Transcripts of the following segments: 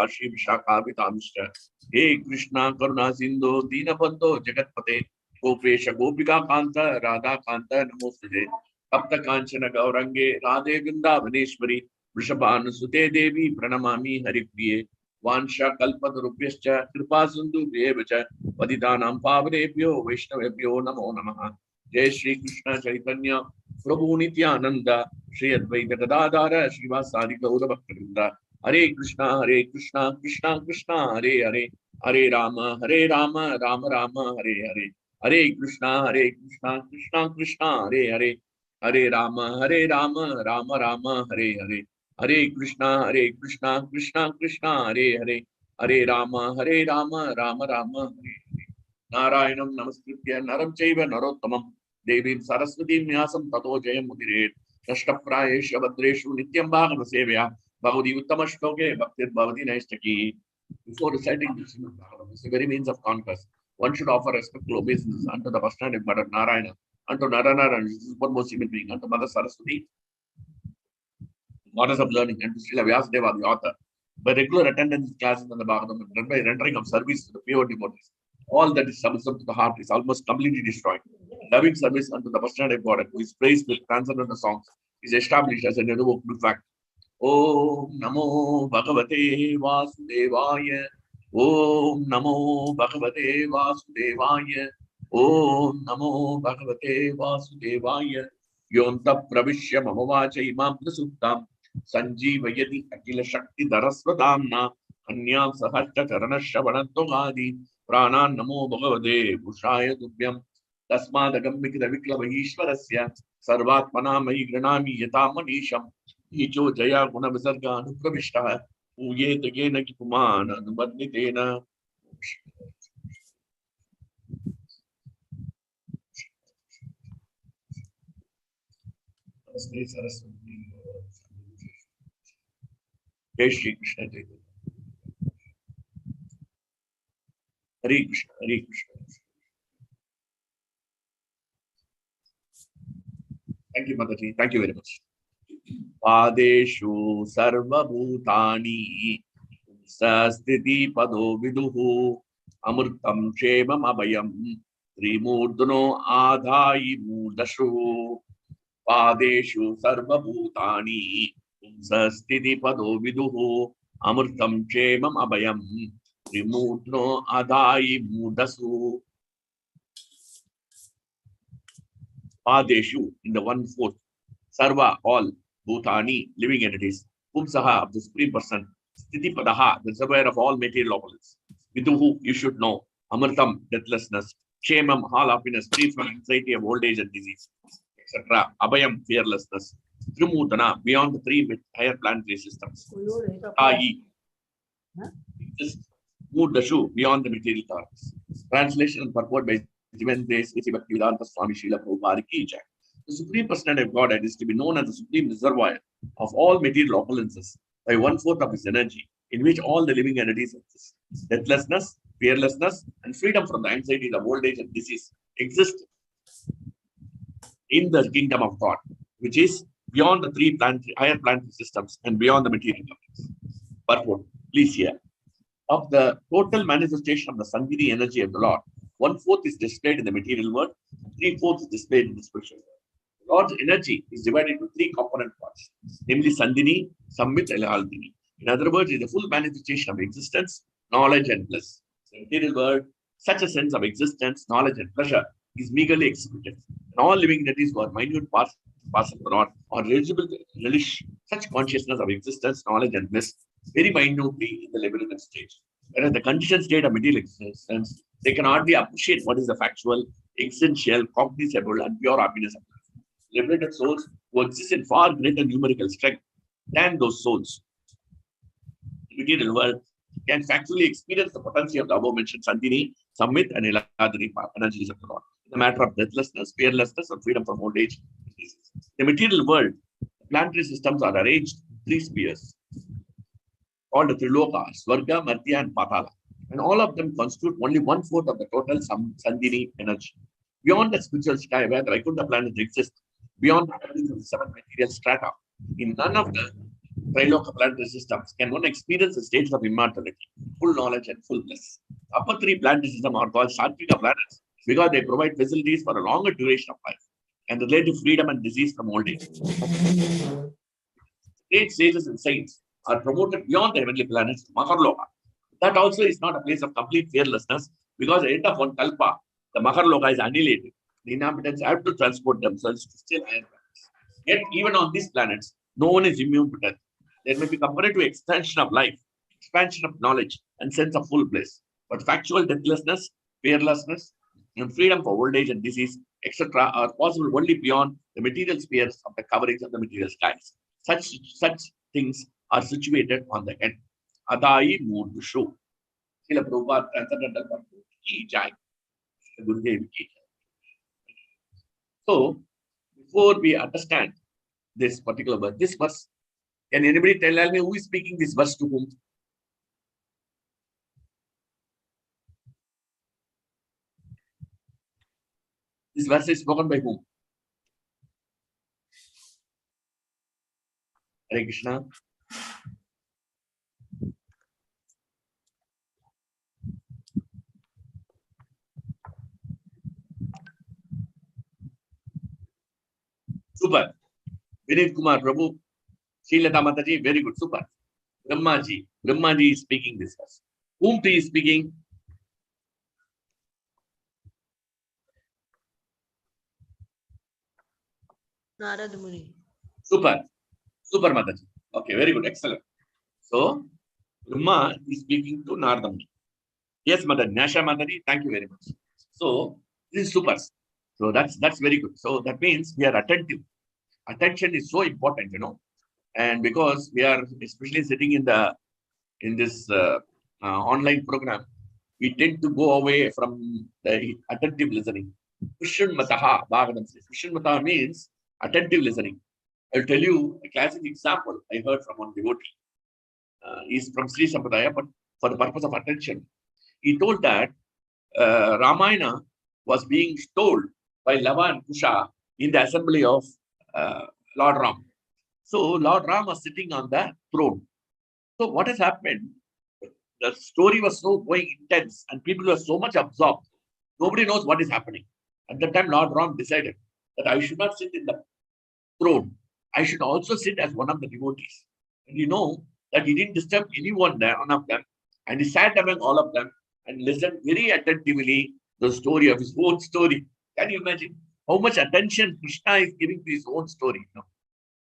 Shri Vishakha Vitamishra. Hey Krishna Karuna Sindhu Dinabandho Jagatpate Gopesha Gopika Kanta Radha Kanta Namostuje Tapta Kanchana Gaurange Radhe Vrindavaneshwari Vrishabhanu Sute Devi Pranamami Haripriye Vansha Kalpatarupyascha Kripa Sindhu Devacha Paditanam Pavanebhyo Vaishnavebhyo Namo Namaha. Jai Shri Krishna Chaitanya Prabhu Nityananda Shri Advaita Gadadhara Srivasadi Gaura Bhaktivinoda Hare Krishna Krishna Krishna Hare Hare Hare Rama Rama Rama Hare Hare Hare Krishna Krishna Krishna Hare Hare Hare Rama Rama Rama Hare Hare Hare Krishna Krishna Krishna Hare Hare Hare Rama Rama Rama Hare Hare Narayanam Namaskritya Naram Chaiva Narottamam Devim Saraswati Vyasam Tato Jayam Mudiret Nashtaprayesha Badreshu Nityam Bhagava Sevya Bhagavati Uttama Shloke Bhaktir Bhavati Naistaki. Before reciting this Bhagavatam, it's the very means of conquest. One should offer respectful obeisance unto the personality of Mother Narayana, unto Narayana, the supermost human being, unto Mother Saraswati, goddess of learning, and to Srila Vyasadeva, the author. By regular attendance in classes on the Bhagavatam and by rendering of service to the pure devotees, all that is troublesome to the heart is almost completely destroyed. Loving service unto the personality of God, who is praised with transcendental songs, is established as an irrevocable fact. Om Namo Bhagavate Vasudevaya. Om Namo Bhagavate Vasudevaya. Om Namo Bhagavate Vasudevaya. Yonta Pravishya Mamavacha Imam Prasuttam Sanjeevayati Akila Shakti Darasvadamna Anyam Sahastra Karana Shavanatogadi Pranan Namo Bhagavate Bushaya Dubhyam Tasmadagambikita Viklava Ishwarasya Sarvatmana Mai Granami Yata Manisham Icho Jaya Guna Visarga Anupravishta Uye Tegena Kipumana Nubadnitena. Jai Shri Krishna Chaitanya. Hare Krishna, Hare Krishna. Thank you, Mataji. Thank you very much. Padeshu Sarva Bhutani Sastiti Pado Viduhu Amurtam Shevam Abhayam Trimurdano Adhai Mudashu Padeshu Sarva Bhutani Sastiti Pado Viduhu Amurtam Shevam Abhayam Trimurdano Adhai Mudasu. Padeshu in the 1/4. Sarva, all, Bhutani, living entities, Pumsaha of the Supreme Person, Sthiti Padaha, the reservoir of all material opulence. Viduhu, you should know, Amartam, deathlessness, Kshemam, all happiness, free from anxiety of old age and disease, etc. Abhayam, fearlessness, Trimutana, beyond the three higher planetary systems. Ai, Mudashu, beyond the material clouds. Translation and purport by Jivan Grace, Bhaktivedanta Swami Srila Prabhupada Ki Jai. The Supreme Personality of Godhead is to be known as the supreme reservoir of all material opulences by 1/4 of his energy, in which all the living entities exist. Deathlessness, fearlessness, and freedom from the anxieties of old age and disease exist in the kingdom of God, which is beyond the three higher planetary systems and beyond the material objects. Purport, please hear. Of the total manifestation of the Sangini energy of the Lord, 1/4 is displayed in the material world, and 3/4 is displayed in the spiritual world. Lord's energy is divided into three component parts, namely Sandhini, Samvit, and Aldini. In other words, it's the full manifestation of existence, knowledge, and bliss. In the material world, such a sense of existence, knowledge, and pleasure is meagerly executed. And all living entities who are minute parts of the Lord are eligible to relish such consciousness of existence, knowledge, and bliss very minutely in the liberated stage. Whereas the conditioned state of material existence, they can hardly appreciate what is the factual, essential, cognizable, and pure happiness of life. Liberated souls who exist in far greater numerical strength than those souls in the material world can factually experience the potency of the above mentioned Sandhini, Samvit, and Iladhini energies of the Lord in the matter of deathlessness, fearlessness, or freedom from old age. The material world, the planetary systems are arranged in three spheres called the Triloka, Swarga, Martya, and Patala. And all of them constitute only 1/4 of the total Sandhini energy. Beyond the spiritual sky where the Vaikuntha planets exist, beyond the 7 material strata, in none of the Triloka planetary systems can one experience the states of immortality, full knowledge and full bliss. Upper three planetary systems are called Sattvika planets because they provide facilities for a longer duration of life and relative freedom and disease from old age. Great sages and saints are promoted beyond the heavenly planets to Maharloka. That also is not a place of complete fearlessness because at the end of one kalpa, the Maharloka is annihilated. The inhabitants have to transport themselves to still higher planets. Yet, even on these planets, no one is immune to death. There may be comparative extension of life, expansion of knowledge, and sense of full bliss. But factual deathlessness, fearlessness, and freedom for old age and disease, etc., are possible only beyond the material spheres of the coverage of the material skies. Such things are situated on the end. Adai Murdushu. Srila Prabhupada Transcendental Purpose Ki Jai. Gurudev Ki Jai. So, before we understand this particular verse, this verse, can anybody tell me who is speaking this verse to whom? This verse is spoken by whom? Hare Krishna. Super. Vinit Kumar Prabhu. Srilata Mataji, very good. Super. Brahmaji. Brahmaji is speaking this verse. Whom he is speaking? Narad Muni. Super. Super Mataji. Okay, very good. Excellent. So, Brahma is speaking to Narada Muni. Yes, Mother. Nasha Mataji, thank you very much. So, this is super. So, that's very good. So, that means we are attentive. Attention is so important, and because we are especially sitting in this online program, we tend to go away from the attentive listening. Kushan Mataha, Bhagavatham says. Kushan Mataha means attentive listening. I'll tell you a classic example I heard from one devotee. He's from Sri Sampradaya, but for the purpose of attention, he told that Ramayana was being told by Lava and Kusha in the assembly of Lord Ram. So Lord Ram was sitting on the throne. So what has happened? The story was so going intense and people were so much absorbed. Nobody knows what is happening. At that time, Lord Ram decided that I should not sit in the throne. I should also sit as one of the devotees. And you know that he didn't disturb anyone there, one of them. And he sat among all of them and listened very attentively the story of his own story. Can you imagine how much attention Krishna is giving to his own story?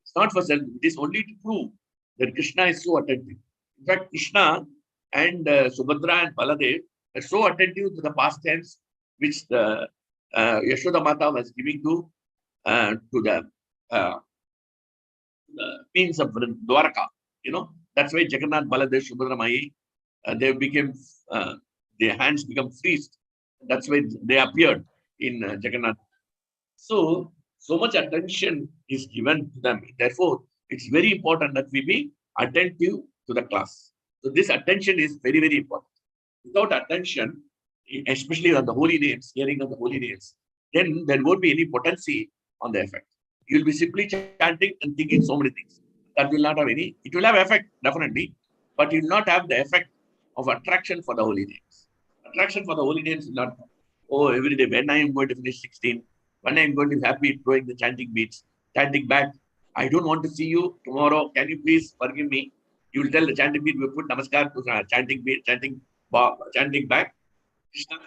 It's not for self, it is only to prove that Krishna is so attentive. In fact, Krishna and Subhadra and Baladev are so attentive to the past tense which the Yashoda Mata was giving to the means of Dwaraka. That's why Jagannath, Baladev, Subhadra Mai, they became, their hands become freezed. That's why they appeared in Jagannath. So much attention is given to them. Therefore, it's very important that we be attentive to the class. So this attention is very, very important. Without attention, especially on the holy names, hearing of the holy names, then there won't be any potency on the effect. You'll be simply chanting and thinking so many things. That will not have any, it will have effect, definitely, but it will not have the effect of attraction for the holy names. Attraction for the holy names is not, every day, when I am going to finish 16, when I am going to be happy throwing the chanting beats, chanting back, I don't want to see you tomorrow. Can you please forgive me? You will tell the chanting beat, we put namaskar to chanting beat, chanting back. Krishna,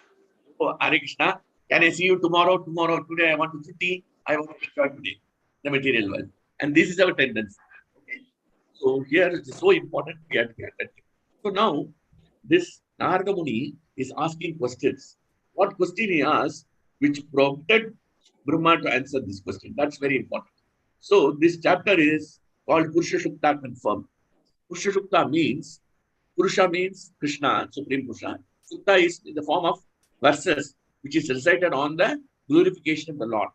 Hare Krishna, can I see you tomorrow? Today I want to see, I want to enjoy today, the material world. And this is our tendency. Okay. So here it is so important we have to be attentive. So now this Narada Muni is asking questions. What question he asked, which prompted Brahma to answer this question? That's very important. So this chapter is called Purusha Shukta confirmed. Purusha Shukta means, Purusha means Krishna, Supreme Purusha. Sukta is in the form of verses, which is recited on the glorification of the Lord.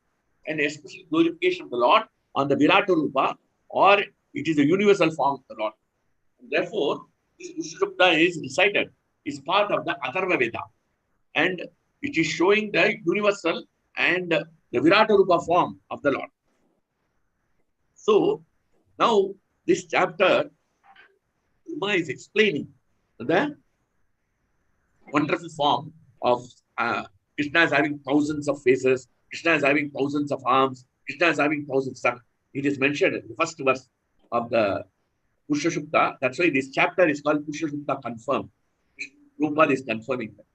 And especially glorification of the Lord on the Virata Rupa, or it is a universal form of the Lord. And therefore, this Purusha Shukta is recited, is part of the Atharva Veda. And it is showing the universal and the Virata Rupa form of the Lord. So, now this chapter, Uma is explaining the wonderful form of Krishna is having thousands of faces, Krishna is having thousands of arms, Krishna is having thousands of. It is mentioned in the first verse of the Pusha Shukta. That's why this chapter is called Pusha Shukta Confirmed. Prabhupada is confirming that.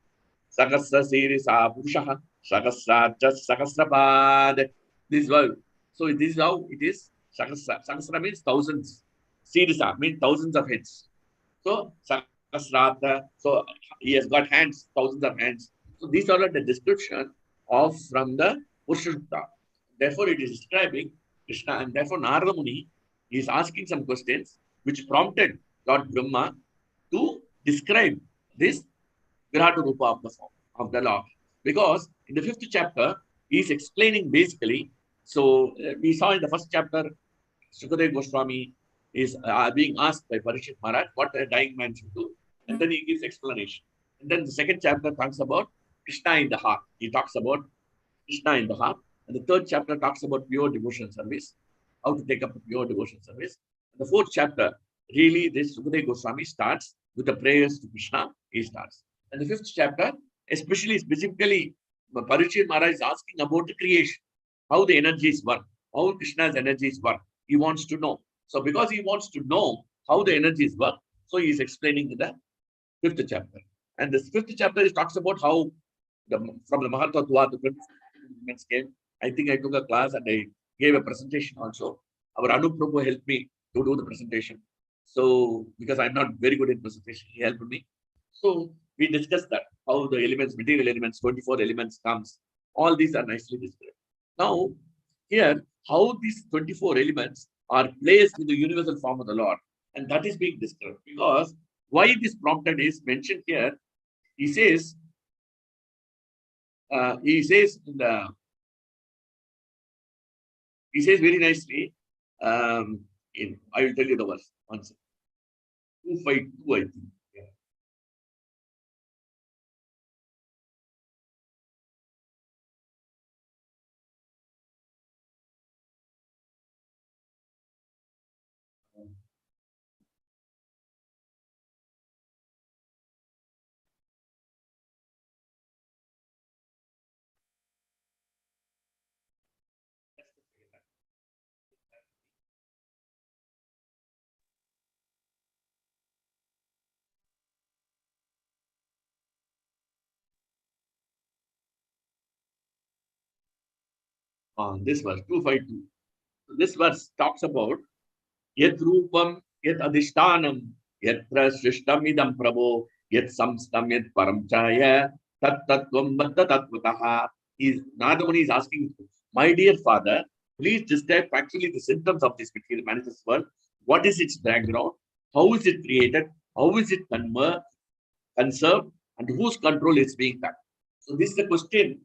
Sahasra series Purushaha, Sahasra just Sahasrapad. This word. So this is how it is. Sahasra. Sahasra means thousands. Sirisa means thousands of heads. So Sahasrata. So he has got hands, thousands of hands. So these are the description of from the Purusha Shukta. Therefore, it is describing Krishna, and therefore Narada Muni is asking some questions which prompted Lord Brahma to describe this Virata Rupa of the form of the Lord. Because in the 5th chapter, he is explaining basically. So we saw in the first chapter, Sukadeva Goswami is being asked by Parikshit Maharaj what a dying man should do. And then he gives explanation. And then the 2nd chapter talks about Krishna in the heart. He talks about Krishna in the heart. And the 3rd chapter talks about pure devotion service, how to take up the pure devotion service. And the 4th chapter, really, this Sukadeva Goswami starts with the prayers to Krishna. He starts. And the 5th chapter, especially specifically, Parikshit Maharaj is asking about the creation, how the energies work, how Krishna's energies work. He wants to know. So because he wants to know how the energies work, so he is explaining in the 5th chapter. And this 5th chapter is talks about how from the Mahatattva to 24 elements came. I think I took a class and I gave a presentation also. Our Anup Prabhu helped me to do the presentation. So because I'm not very good in presentation, he helped me. So we discussed that, how the elements, material elements, 24 elements comes. All these are nicely described. Now, here, how these 24 elements are placed in the universal form of the Lord. And that is being described. Because why this prompted is mentioned here, he says very nicely, I will tell you the verse. One second. 252, I think. Yeah. This verse, 252. This verse talks about Yet Rupam, Yet Adhishtanam, Yatra Srishtam Idam Prabho, Yet Samstam, Yet Paramchaya, Tat Tatvam Baddha Tatvataha. Nadamuni is asking, my dear father, please describe actually the symptoms of this material manifest world. What is its background? How is it created? How is it conserved? And whose control is being done? So this is the question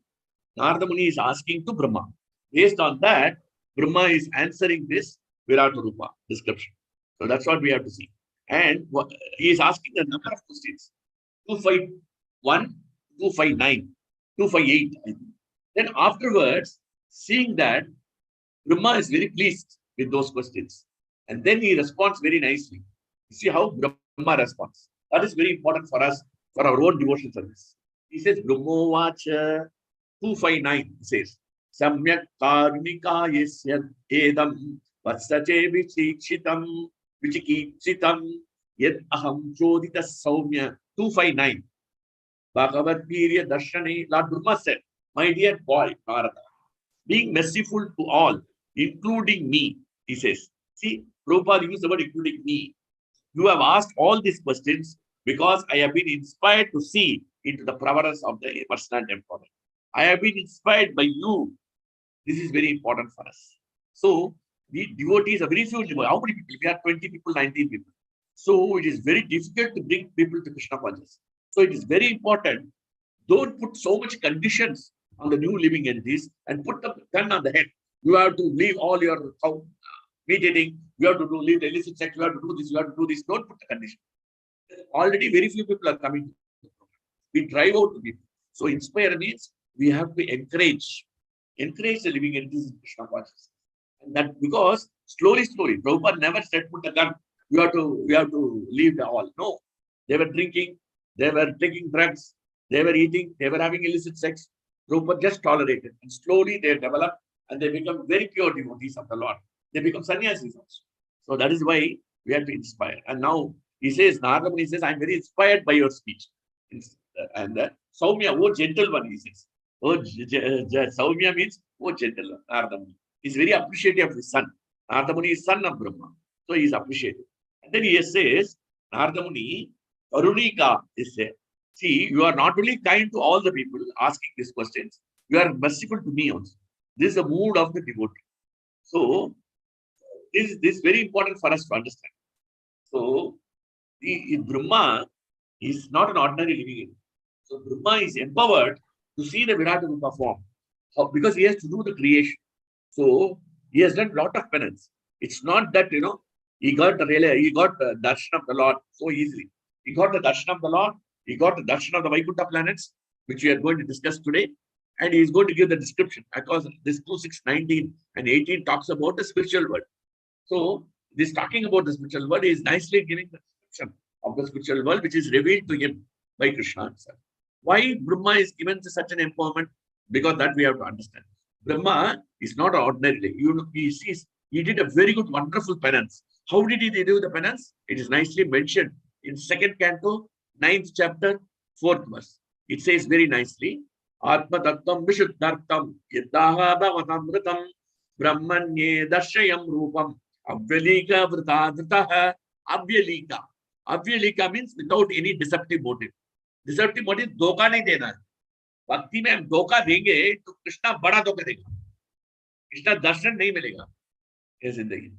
Narada Muni is asking to Brahma. Based on that, Brahma is answering this Virata Rupa description. So that's what we have to see. And he is asking a number of questions. 251, 259, 258. I think. Then afterwards, seeing that, Brahma is very pleased with those questions. And then he responds very nicely. You see how Brahma responds. That is very important for us, for our own devotion service. He says, Brahmovacha 259, he says, Samyak Karnika Yesya Edam Vatsache Vichikichitam Yet Aham Chodita Saumya 259. Bhagavad Virya Darshane, Lord Brahma said, my dear boy, Narada, being merciful to all, including me, he says. See, Prabhupada used the word including me. You have asked all these questions because I have been inspired to see into the prowess of the personal temperament. I have been inspired by you. This is very important for us. So, we devotees are very few. How many people? We have 20 people, 19 people. So, it is very difficult to bring people to Krishna consciousness. So, it is very important. Don't put so much conditions on the new living entities and put the gun on the head. You have to leave all your meat eating. You have to leave the illicit sex. You have to do this. You have to do this. Don't put the condition. Already, very few people are coming. We drive out the people. So, inspire means we have to encourage the living entities in Krishna consciousness. And that because Slowly, slowly. Prabhupada never said, put the gun. We have to leave the all. No. They were drinking, they were taking drugs, they were eating, they were having illicit sex. Prabhupada just tolerated. And slowly they develop and they become very pure devotees of the Lord. They become sannyasis also. So that is why we have to inspire. And now he says, Narada Muni says, I'm very inspired by your speech. And Saumya, oh gentle one, he says. Oh, Saumya means, oh gentle one, Narada Muni. He's very appreciative of his son. Narada Muni is son of Brahma. So he is appreciative. And then he says, Narada Muni, Karunika is there. See, you are not only kind to all the people asking these questions, you are merciful to me also. This is the mood of the devotee. So, this is very important for us to understand. So, Brahma is not an ordinary living entity. So, Brahma is empowered to see the Virat Rupa form because he has to do the creation. So, he has done a lot of penance. It's not that, he got the darshan of the Lord so easily. He got the darshan of the Lord, he got the darshan of the Vaikuntha planets, which we are going to discuss today, and he is going to give the description because this 2, 6, 19 and 18 talks about the spiritual world. So, this talking about the spiritual world is nicely giving the description of the spiritual world, which is revealed to him by Krishna himself. Why Brahma is given such an empowerment? Because that we have to understand. Brahma is not ordinary. He did a very good, wonderful penance. How did he do the penance? It is nicely mentioned in 2nd canto, 9th chapter, 4th verse. It says very nicely, Atma Tattam Vishuddhartam Yadaha Bhavatamritam Brahmanye Darshayam Rupam Avyalika Vritadritaha Avyalika. Avyalika means without any deceptive motive. Deceptive motive, धोखा नहीं देना है. भक्ति में हम धोखा देंगे तो कृष्णा बड़ा धोखा देगा. कृष्णा दर्शन नहीं मिलेगा ये जिंदगी.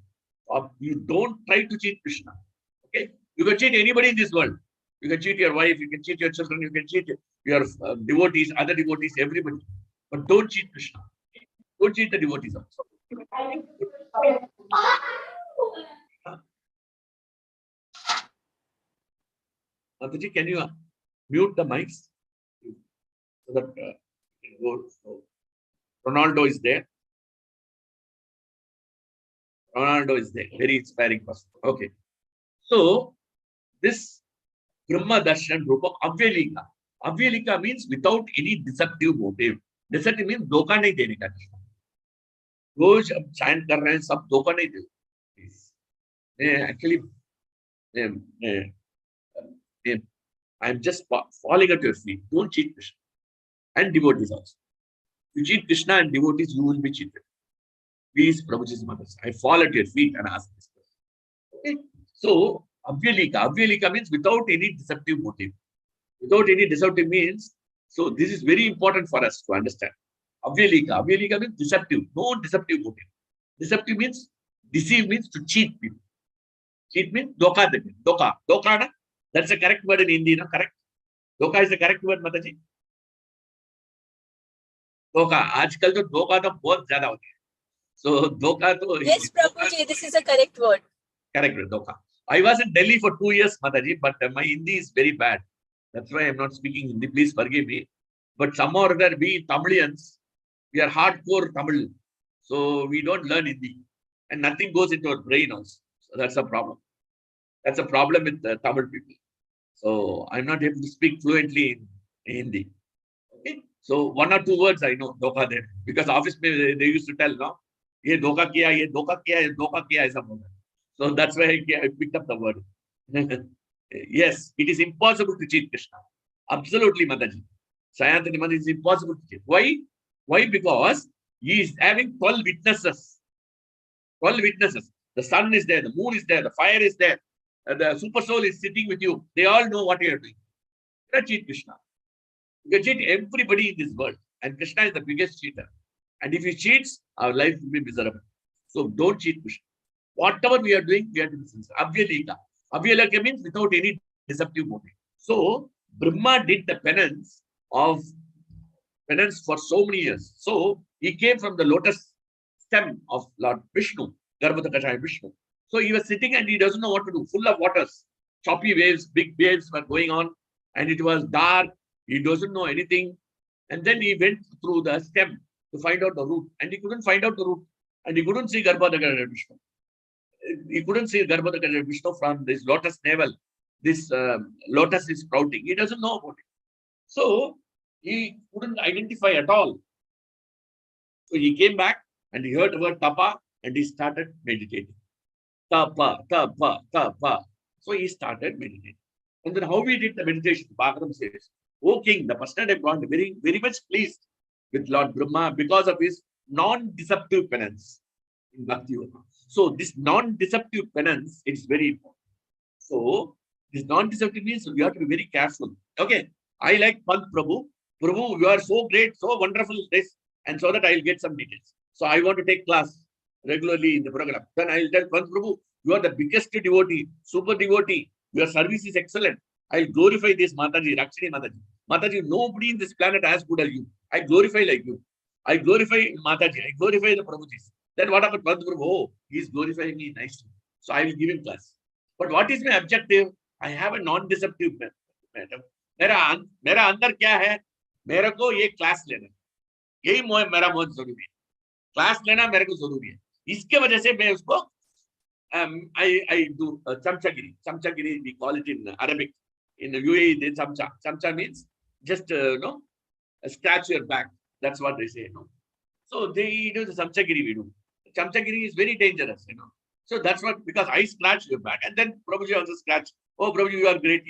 You don't try to cheat Krishna. Okay? You can cheat anybody in this world. You can cheat your wife, you can cheat your children, you can cheat your devotees, other devotees, everybody. But don't cheat Krishna. Okay? Don't cheat the devotees also. Mataji, can you mute the mics? So that so Ronaldo is there. Ronaldo is there. Very inspiring person. Okay. So, this Brahma Darshan Rupa Avyalika. Avyalika means without any deceptive motive. Deceptive means धोखा नहीं देने का. रोज अब chant कर रहे हैं सब धोखा नहीं दे. Actually, I'm just falling at your feet. Don't cheat Krishna and devotees also. If you cheat Krishna and devotees, you will be cheated. Please, Prabhuji's mothers, I fall at your feet and ask this question. Okay? So, Avyalika means without any deceptive motive. Without any deceptive means, so this is very important for us to understand. Avyalika means deceptive, no deceptive motive. Deceptive means, deceive means to cheat people. Cheat means doka. Doka, that's the correct word in Hindi, no? Correct? Doka is the correct word, Mataji. Doka. आजकल तो धोखा तो बहुत ज्यादा होता है. So धोखा तो. Yes, Prabhuji, this is a correct word. Correct word, धोखा. I was in Delhi for 2 years, Mataji, but my Hindi is very bad. That's why I'm not speaking Hindi. Please forgive me. But somehow or other, we Tamilians, we are hardcore Tamil. So we don't learn Hindi. And nothing goes into our brain also. So that's a problem. That's a problem with the Tamil people. So I'm not able to speak fluently in Hindi. Okay. So 1 or 2 words I know, धोखा there. Because office they used to tell, no? ये धोखा किया, ये धोखा किया, ये धोखा किया, ऐसा बोला. So that's why I picked up the word. Yes, it is impossible to cheat Krishna. Absolutely, Mataji. Sayantani Mataji, is impossible to cheat. Why? Why? Because he is having 12 witnesses. 12 witnesses. The sun is there, the moon is there, the fire is there, the super soul is sitting with you. They all know what you are doing. You cannot cheat Krishna. You can cheat everybody in this world. And Krishna is the biggest cheater. And if he cheats, our life will be miserable. So don't cheat Krishna. Whatever we are doing, we are doing sincere. Avyalika. Avyalika means without any deceptive motive. So Brahma did the penance for so many years. So he came from the lotus stem of Lord Vishnu, Garbhodakashaya Vishnu. So he was sitting and he doesn't know what to do. Full of waters, choppy waves, big waves were going on, and it was dark. He doesn't know anything. And then he went through the stem to find out the root, and he couldn't find out the root, and he couldn't see Garbhodakashaya Vishnu. He couldn't see Garbhodaka Vishnu from this lotus navel. This lotus is sprouting. He doesn't know about it. So he couldn't identify at all. So he came back and he heard the word tapa and he started meditating. Tapa, tapa, tapa. So he started meditating. And then how we did the meditation, Bhagavatham says, O king, the person had gone very, very much pleased with Lord Brahma because of his non-deceptive penance in Bhakti Yoga. So this non-deceptive penance is very important. So this non-deceptive means you have to be very careful. Okay, I like Pant Prabhu. Prabhu, you are so great, so wonderful this, and so that I'll get some details. So I want to take class regularly in the program. Then I'll tell Pant Prabhu, you are the biggest devotee, super devotee. Your service is excellent. I'll glorify this Mataji, Rakshini Mataji. Mataji, nobody in this planet as good as you. I glorify like you. I glorify Mataji. I glorify the Prabhujis. Then what about Pant Prabhu? Oh, he's glorifying me nicely. So I will give him class. But what is my objective? I have a non-deceptive madam. मेरा अंदर क्या है? मेरे को ये class लेना, यही मेरा बहुत जरूरी है. क्लास लेना मेरे को जरूरी है. इसके वजह से मैं उसको I do chamchagiri. Chamchagiri, we call it in Arabic. In the UAE, they chamcha. Chamcha means just scratch your back. That's what they say. So they do the chamchagiri. We do. Chamchagiri is very dangerous. So that's what, because I scratch your back and then Prabhuji also scratch. Oh, Prabhuji, you are great.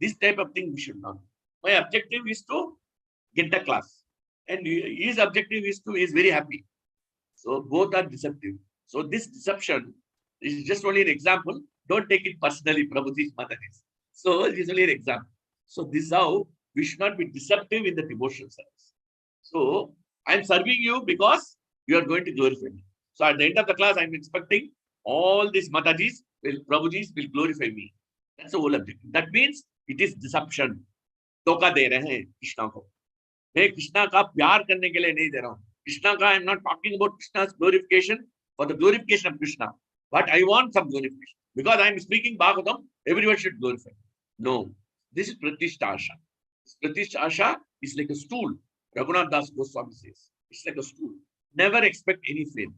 This type of thing we should not. My objective is to get the class, and his objective is very happy. So both are deceptive. So this deception is just only an example. Don't take it personally, Prabhuji's mother is. So it is only an example. So this is how we should not be deceptive in the devotional service. So I'm serving you because you are going to glorify me. So at the end of the class, I'm expecting all these Matajis, Prabhujis will glorify me. That's the whole objective. That means it is deception. धोखा दे रहे हैं कृष्णा को. मैं कृष्णा का प्यार करने के लिए नहीं दे रहा हूँ. Krishna ka, I'm not talking about Krishna's glorification for the glorification of Krishna, but I want some glorification. Because I'm speaking Bhagavatam, everyone should glorify. No, this is Pratishtha Asha. Pratishtha Asha is like a stool. Raghunath Das Goswami says, it's like a stool. Never expect any fame.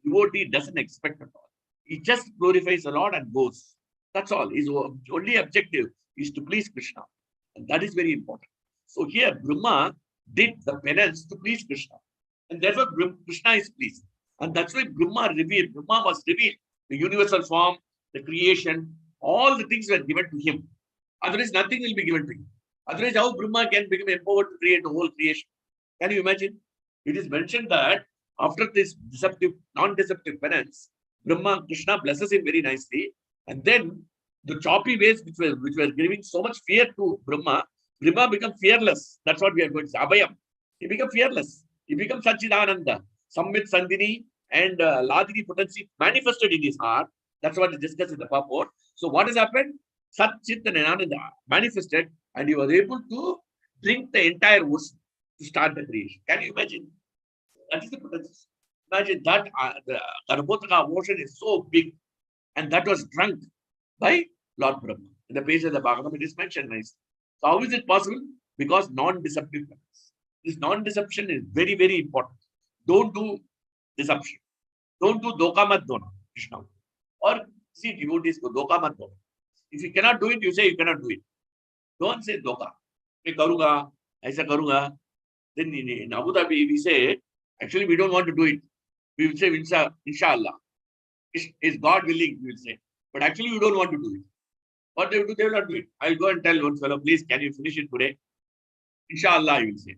Devotee doesn't expect at all. He just glorifies the Lord and goes. That's all. His only objective is to please Krishna. And that is very important. So here, Brahma did the penance to please Krishna. And therefore, Krishna is pleased. And that's why Brahma was revealed. The universal form, the creation, all the things were given to him. Otherwise, nothing will be given to him. Otherwise, how Brahma can become empowered to create the whole creation? Can you imagine? It is mentioned that after this deceptive, non-deceptive penance, Brahma, Krishna blesses him very nicely. And then the choppy ways which were giving so much fear to Brahma become fearless. That's what we are going to say. Abhayam. He became fearless. He becomes Sachidananda. Samvit Sandhini and Ladini potency manifested in his heart. That's what is discussed in the purport. So what has happened? Sat, Chit and Ananda manifested, and he was able to drink the entire ocean to start the creation. Can you imagine? That is the potential. Imagine that the Garbhodaka ocean is so big, and that was drunk by Lord Brahma. In the page of the Bhagavatam, it is mentioned nicely. So how is it possible? Because non-deceptive penance. This non-deception is very, very important. Don't do deception. Don't do doka mat dona, Krishna. Or see devotees go doka mat dona. If you cannot do it, you say you cannot do it. Don't say doka. मैं करूँगा, ऐसा करूँगा. Then in Abu Dhabi, we say, actually, we don't want to do it. We will say, inshallah. Is God willing, we will say. But actually, we don't want to do it. What they will do, they will not do it. I will go and tell one fellow, please, can you finish it today? Inshallah, you will say.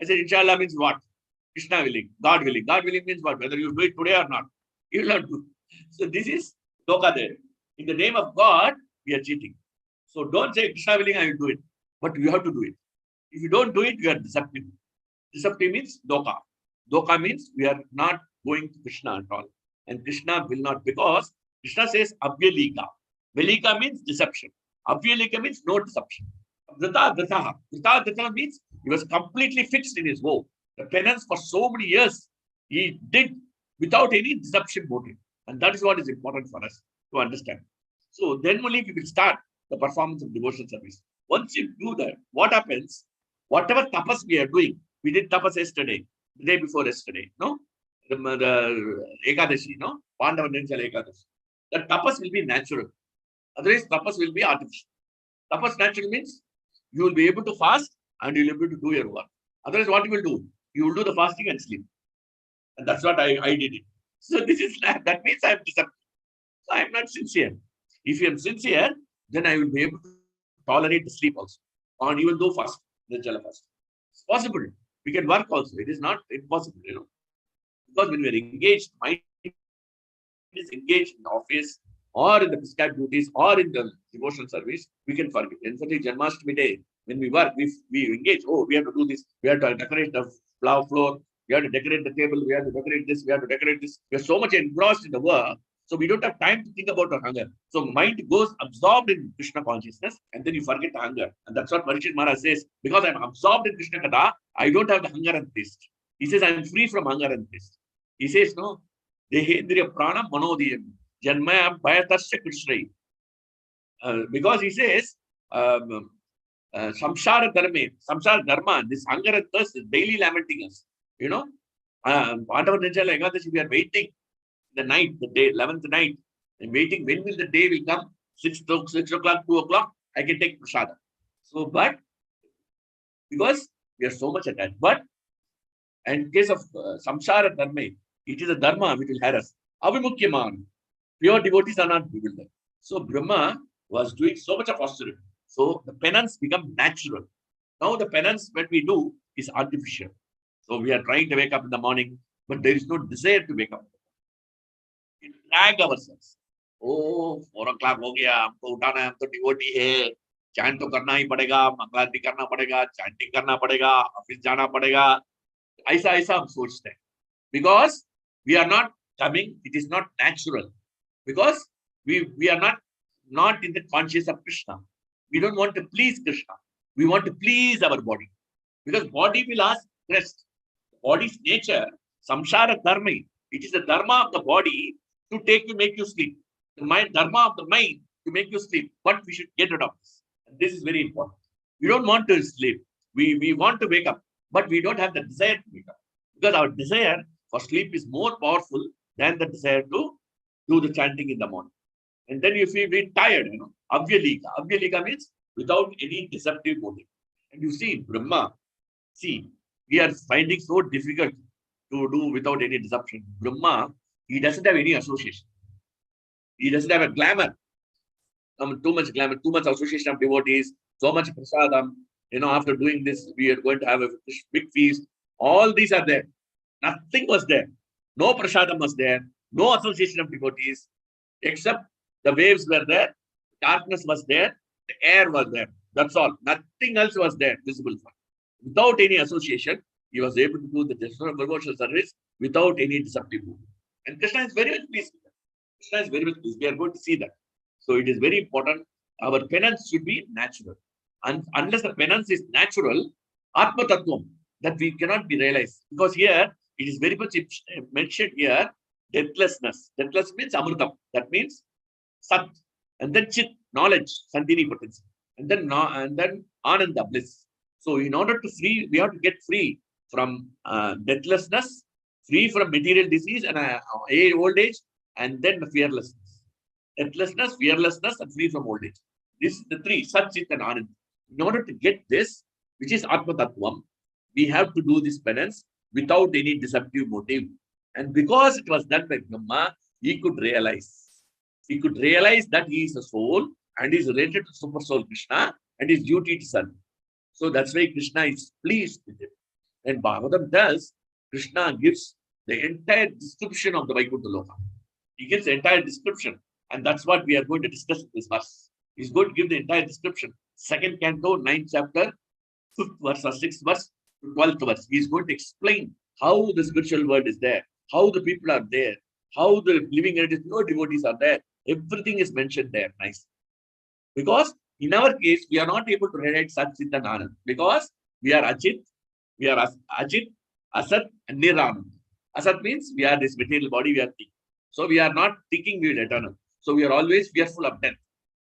I said, inshallah means what? Krishna willing, God willing. God willing means what? Whether you do it today or not. You will not do. So this is doka there. In the name of God, we are cheating. So don't say Krishna willing, I will do it. But you have to do it. If you don't do it, you are deceptive. Deceptive means doka. Doka means we are not going to Krishna at all. And Krishna will not, because Krishna says Avyalika. Velika means deception. Avyalika means no deception. Vrita Vritaha. Vrita Vritaha means he was completely fixed in his vow. The penance for so many years he did without any deception motive. And that is what is important for us to understand. So then only we will start the performance of devotional service. Once you do that, what happens? Whatever tapas we are doing, we did tapas yesterday, the day before yesterday, no? The Ekadashi, no? Pandava Nirsala Ekadashi. that tapas will be natural. Otherwise, tapas will be artificial. Tapas natural means you will be able to fast and you will be able to do your work. Otherwise, what you will do? You will do the fasting and sleep. And that's what I did it. So this is that means I am disappointed. So I am not sincere. If I am sincere, then I will be able to tolerate the sleep also. Or even though fast, the jala fast. It's possible. We can work also. It is not impossible. Because when we are engaged, mind is engaged in the office or in the prescribed duties or in the devotional service, we can forget. And for the Janmashtami day, when we work, we engage. Oh, we have to do this. We have to decorate the floor. We have to decorate the table. We have to decorate this. We have to decorate this. We are so much engrossed in the work. So we don't have time to think about our hunger. So mind goes absorbed in Krishna consciousness and then you forget the hunger. And that's what Parikshit Maharaj says. Because I'm absorbed in Krishna Katha, I don't have the hunger and thirst. He says, I'm free from hunger and thirst. He says, no, Dehendriya Prana Manodiyam, Janmaya Bhayatasya Krishna. Because he says, Samsara Dharma, this hunger and thirst is daily lamenting us. Whatever we are waiting the night, the day, 11th night, and waiting when will the day will come, 6 o'clock, 2 o'clock, I can take prasada. So, but because we are so much attached, but in case of samsara dharma, it is a dharma which will harass. Avimukyaman, pure devotees are not bewildered. So Brahma was doing so much of austerity. So the penance become natural. Now the penance that we do is artificial. So we are trying to wake up in the morning, but there is no desire to wake up. We drag ourselves. Oh, 4 o'clock हो गया, हमको उठाना है, हम तो devotee है, chant तो करना ही पड़ेगा, मंगलारती करना पड़ेगा, चैंटिंग करना पड़ेगा, ऑफिस जाना पड़ेगा. ऐसा ऐसा हम सोचते हैं. Because we are not coming, it is not natural. Because we are not in the conscious of Krishna. We don't want to please Krishna. We want to please our body. Because body will ask rest. Body's nature, samsara dharma, it is the dharma of the body to make you sleep. The mind, dharma of the mind to make you sleep. But we should get rid of this. And this is very important. We don't want to sleep. We want to wake up, but we don't have the desire to wake up. Because our desire for sleep is more powerful than the desire to do the chanting in the morning. And then you feel very tired, Avyalika. Avyalika means without any deceptive motive. And you see, Brahma, we are finding so difficult to do without any deception. Brahma, he doesn't have any association. He doesn't have a glamour. Too much glamour, too much association of devotees, so much prasadam. After doing this, we are going to have a big feast. All these are there. Nothing was there. No prasadam was there. No association of devotees, except the waves were there, darkness was there, the air was there. That's all. Nothing else was there visible for him. Without any association, he was able to do the devotional service without any deceptive movement. And Krishna is very much pleased with that. Krishna is very much pleased. We are going to see that. So it is very important. Our penance should be natural. And unless the penance is natural, Atma Tattvam, that we cannot be realized. Because here, it is very much mentioned here, deathlessness. Deathless means Amritam. That means Sat. And then Chit, knowledge, Sandhini potency. And then Ananda, bliss. So in order to we have to get free from deathlessness, free from material disease and old age, and then fearlessness. Deathlessness, fearlessness, and free from old age. This is the three, Sat, Chit, and Ananda. In order to get this, which is Atma Tattvam, we have to do this penance without any deceptive motive. And because it was done by Brahma, he could realize. He could realize that he is a soul and is related to Super Soul Krishna and his duty to serve. So that's why Krishna is pleased with him. And Bhagavatam tells, Krishna gives the entire description of the Vaikuntha Loka. He gives the entire description. And that's what we are going to discuss in this verse. He's going to give the entire description. 2nd canto, 9th chapter, 5th verse or 6th verse, 12th verse. He's going to explain how the spiritual world is there, how the people are there, how the living entities, no devotees are there. Everything is mentioned there. Nice. Because in our case, we are not able to relate Sat, Chit, and Anand. Because we are Ajit, Asat, and Niranand. Asat means we are this material body, we are thinking. So we are not thinking we will eternal. So we are always fearful of death.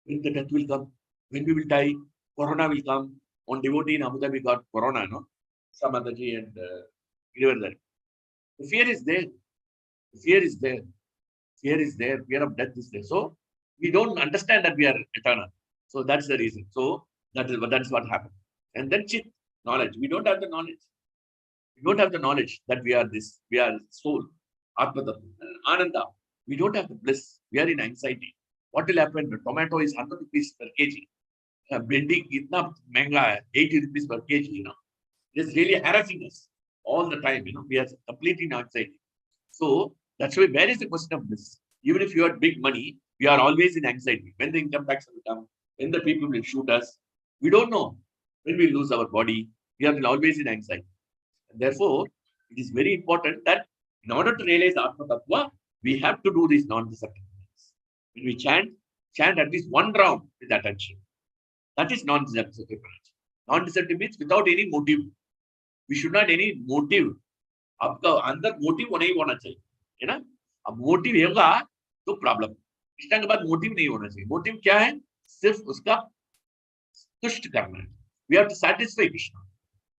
When the death will come, when we will die, Corona will come. On devotee in Abu Dhabi got Corona, no? Samadaji and there. The fear is there. The fear is there. Fear is there. Fear of death is there. So we don't understand that we are eternal. So that's the reason. So that's what happened. And then chit, knowledge. We don't have the knowledge. We don't have the knowledge that we are this. We are soul, Atma Tattva, Ananda. We don't have the bliss. We are in anxiety. What will happen? The tomato is 100 rupees per kg. Bindi itna महंगा है, 80 rupees per kg. It's really harassing us all the time. We are completely in anxiety. So that's why where is the question of this? Even if you have big money, we are always in anxiety. When the income tax will come, when the people will shoot us, we don't know. When we lose our body, we are always in anxiety. And therefore, it is very important that in order to realize Atma Tattva, we have to do these non-deceptive things. When we chant at least one round with attention. That is non-deceptive. Non-deceptive means without any motive. We should not any motive. आपका अंदर motive नहीं होना चाहिए, है ना? अब motive होगा तो प्रॉब्लम। कृष्णा के बाद मोटिव नहीं होना चाहिए। मोटिव क्या है? सिर्फ उसका तुष्ट करना है। We have to satisfy Krishna.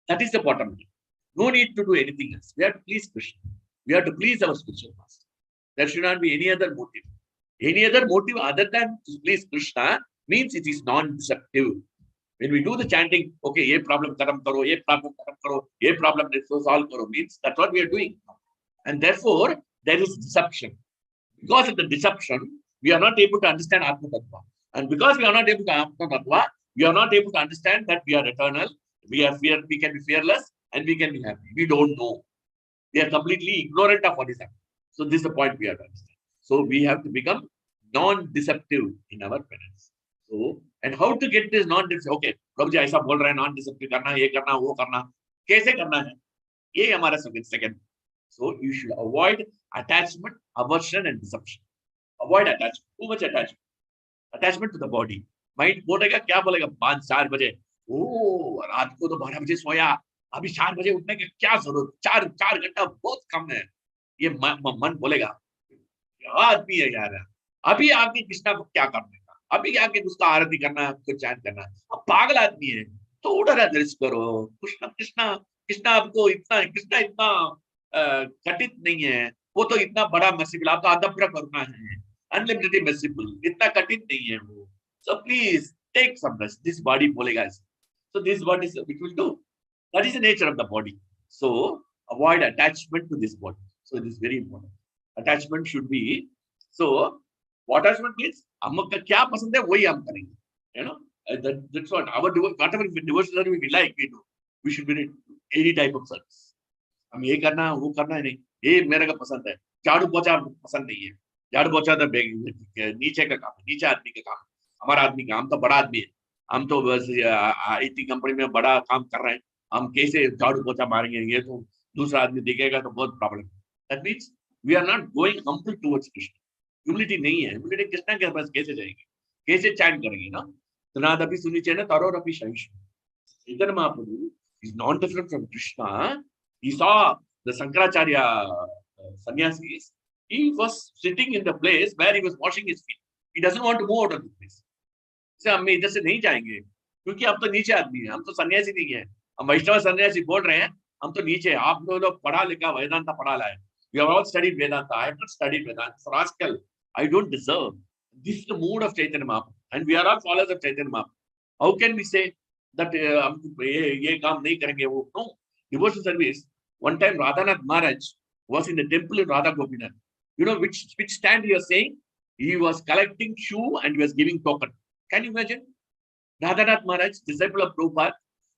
That is the bottom line. No need to do anything else. We have to please Krishna. We have to please our spiritual master. There should not be any other motive. Any other motive other than to please Krishna means it is non-deceptive. When we do the chanting, okay, ye problem karam karo, ye problem karam karo, ye problem solve karo, means that's what we are doing. And therefore, there is deception. Because of the deception, we are not able to understand Atma Tattva. And because we are not able to Atma Tattva, we are not able to understand that we are eternal, we can be fearless, and we can be happy. We don't know. We are completely ignorant of what is happening. So this is the point we have to understand. So we have to become non-deceptive in our penance. So, and how to get this non-deceptive? Okay, प्रभु जी ऐसा बोल रहे हैं non-deceptive करना, ये करना, वो करना, कैसे करना है? ये हमारा second. So you should avoid attachment, aversion, and deception. Avoid attachment. Too much attachment. Attachment to the body. Mind बोलेगा क्या बोलेगा? 5-4 बजे. ओ रात को तो 12 बजे सोया. अभी 4 बजे उठने की क्या जरूरत? 4 घंटा बहुत कम है. ये मन बोलेगा. क्या आदमी है यार? अभी आके कृष्णा को क्या करने का? अभी आके उसका आरती करना है, उसको चैन करना है. अब पागल आदमी है. थोड़ा सा दृष्ट करो. कृष्णा आपको इतना कृष्णा इतना कठिन नहीं है. वो तो इतना बड़ा मर्सिबल, आप तो अदम्य करुणा है, अनलिमिटेड मर्सिबल, इतना कठिन नहीं है वो. So please take some rest. This body बोलेगा ऐसे. So this is what it will do. That is the nature of the body. So avoid attachment to this body. So it is very important. Attachment should be. So what attachment means? हमको क्या पसंद है वही हम करेंगे. You know, that's what our whatever devotional service we like, we do. We should be in any type of service. हम ये करना वो करना है नहीं. ये मेरे को पसंद है. झाड़ू पोछा पसंद नहीं है. झाड़ू पोछा तो नीचे का काम है, नीचे आदमी का काम है. हमारा आदमी का, हम तो बड़ा आदमी है. हम तो बस IT कंपनी में बड़ा काम कर रहे हैं. हम कैसे झाड़ू पोछा मारेंगे? ये तो दूसरा आदमी दिखेगा तो बहुत problem. That means we are not going humble towards Krishna. Humility नहीं है. Humility कृष्णा के पास कैसे जाएंगे? कैसे चैंट करेंगे ना? तनाद अभी सुनी चाहिए ना, तारो रपी शैश. Chaitanya Mahaprabhu is not different from Krishna. He saw the Sankaracharya sannyasis. He was sitting in the place where he was washing his feet. He doesn't want to move out of the place. So हम इधर से नहीं जाएंगे क्योंकि हम तो नीचे आदमी हैं. हम तो सन्यासी नहीं है. हम वैष्णव सन्यासी बोल रहे हैं. हम तो नीचे. आप लोग पढ़ा लिखा वेदांता पढ़ा लाए. We have all studied Vedanta. I have not studied Vedanta. For rascal, I don't deserve. This is the mood of Chaitanya Mahaprabhu, and we are all followers of Chaitanya Mahaprabhu. How can we say that हम ये काम नहीं करेंगे? वो no. Devotional service. One time Radhanath Maharaj was in the temple in Radha Gopinath. You know which stand he was saying? He was collecting shoe and he was giving token. Can you imagine? Radhanath Maharaj, disciple of Prabhupada,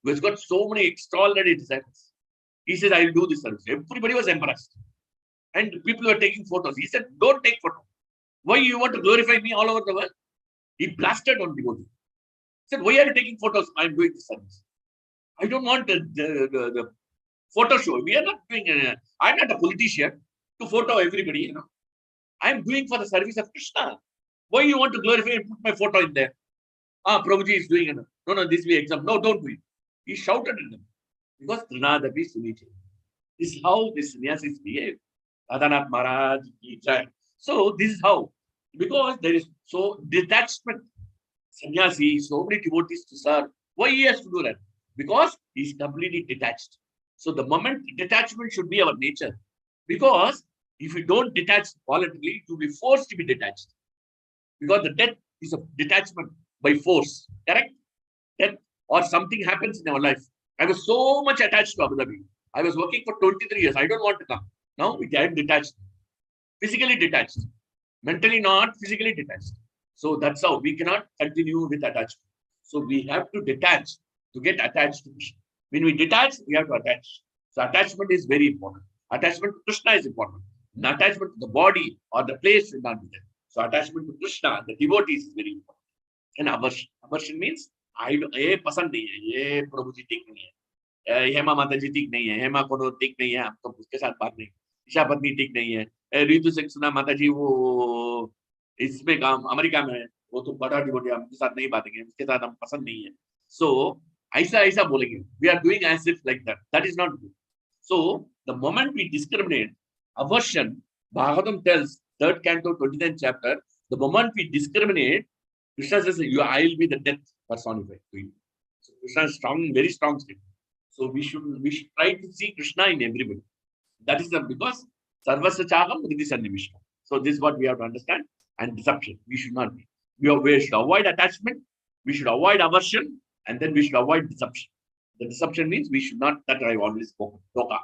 who has got so many extraordinary disciples. He says, I will do this service. Everybody was embarrassed. And people were taking photos. He said, don't take photos. Why you want to glorify me all over the world? He blasted on devotee. He said, why are you taking photos? I am doing this service. I don't want the photo show. We are not doing I'm not a politician to photo everybody, you know. I am doing for the service of Krishna. Why you want to glorify and put my photo in there? Prabhuji is doing it. No, this way exam. No, don't do it. He shouted at them. Because Trinadapi Sunichi. This is how the sannyasis behave. Radhanath Maharaj. So this is how. Because there is so detachment. Sannyasi, so many devotees to serve. Why he has to do that? Because he is completely detached. So the moment detachment should be our nature. Because If you don't detach voluntarily, you will be forced to be detached. Because the death is a detachment by force. Correct? Death or something happens in our life. I was so much attached to Abu Dhabi. I was working for 23 years. I don't want to come. Now I am detached. Physically detached. Mentally not, physically detached. So that's how we cannot continue with attachment. So we have to detach to get attached to Krishna. When we detach, we have to attach. So attachment is very important. Attachment to Krishna is important. And attachment to the body or the place should not be there. So attachment to Krishna, the devotees is very important. And aversion. Aversion means I don't, ये पसंद नहीं है, ये प्रभु जी ठीक नहीं है, हेमा माता जी ठीक नहीं है, हेमा कोनो ठीक नहीं है, हम तो उसके साथ बात नहीं, ईशा पत्नी ठीक नहीं है, ऋतु सक्सेना माता जी वो इसमें काम अमेरिका में है, वो तो बड़ा डिवोटी है, हमके साथ नहीं बात करेंगे, उसके साथ हम पसंद नहीं है. So ऐसा ऐसा बोलेंगे. We are doing as if like that. That is not good. So the moment we discriminate, aversion, Bhagavatam tells, 3rd canto, 29th chapter, the moment we discriminate, Krishna says, I will be the death personified to you. So Krishna is strong, very strong statement. So we should try to see Krishna in everybody. That is because Sarvasya Chagam Riddhi Sannimishta. So this is what we have to understand. And deception, we should not be. We should avoid attachment, we should avoid aversion, and then we should avoid deception. The deception means we should not, that I always spoke, doka.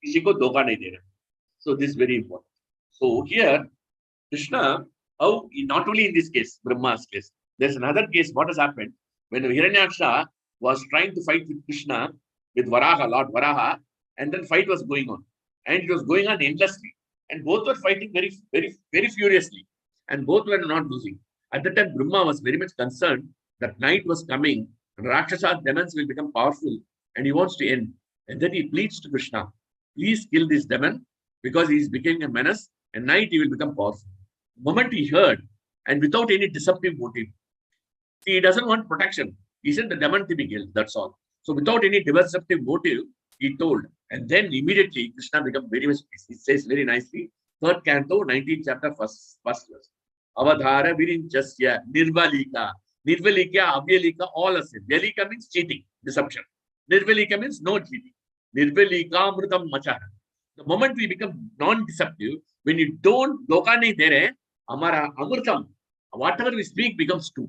Kisi ko doka nahi dena. So this is very important. So here, Krishna, how not only in this case, Brahma's case, there's another case. What has happened when Hiranyaksha was trying to fight with Krishna, with Varaha, Lord Varaha, and then fight was going on, and it was going on endlessly, and both were fighting very, very, very furiously, and both were not losing. At the time, Brahma was very much concerned that night was coming, and Rakshasa demons will become powerful, and he wants to end. And then he pleads to Krishna, please kill this demon because he is becoming a menace, and night he will become powerful. The moment he heard, and without any deceptive motive, see, he doesn't want protection. He said the demon to be killed, that's all. So without any deceptive motive, he told. And then immediately Krishna became very much peace. He says very nicely, 3rd canto, 19th chapter, first verse. Avadhara virinchasya nirvalika. Nirvalika, avyalika, all are same. Vyalika means cheating, deception. Nirvalika means no cheating. Nirvalika amrutam machara. The moment we become non-deceptive, when you don't, doka nahi de rahe, amara amrutam, whatever we speak becomes true.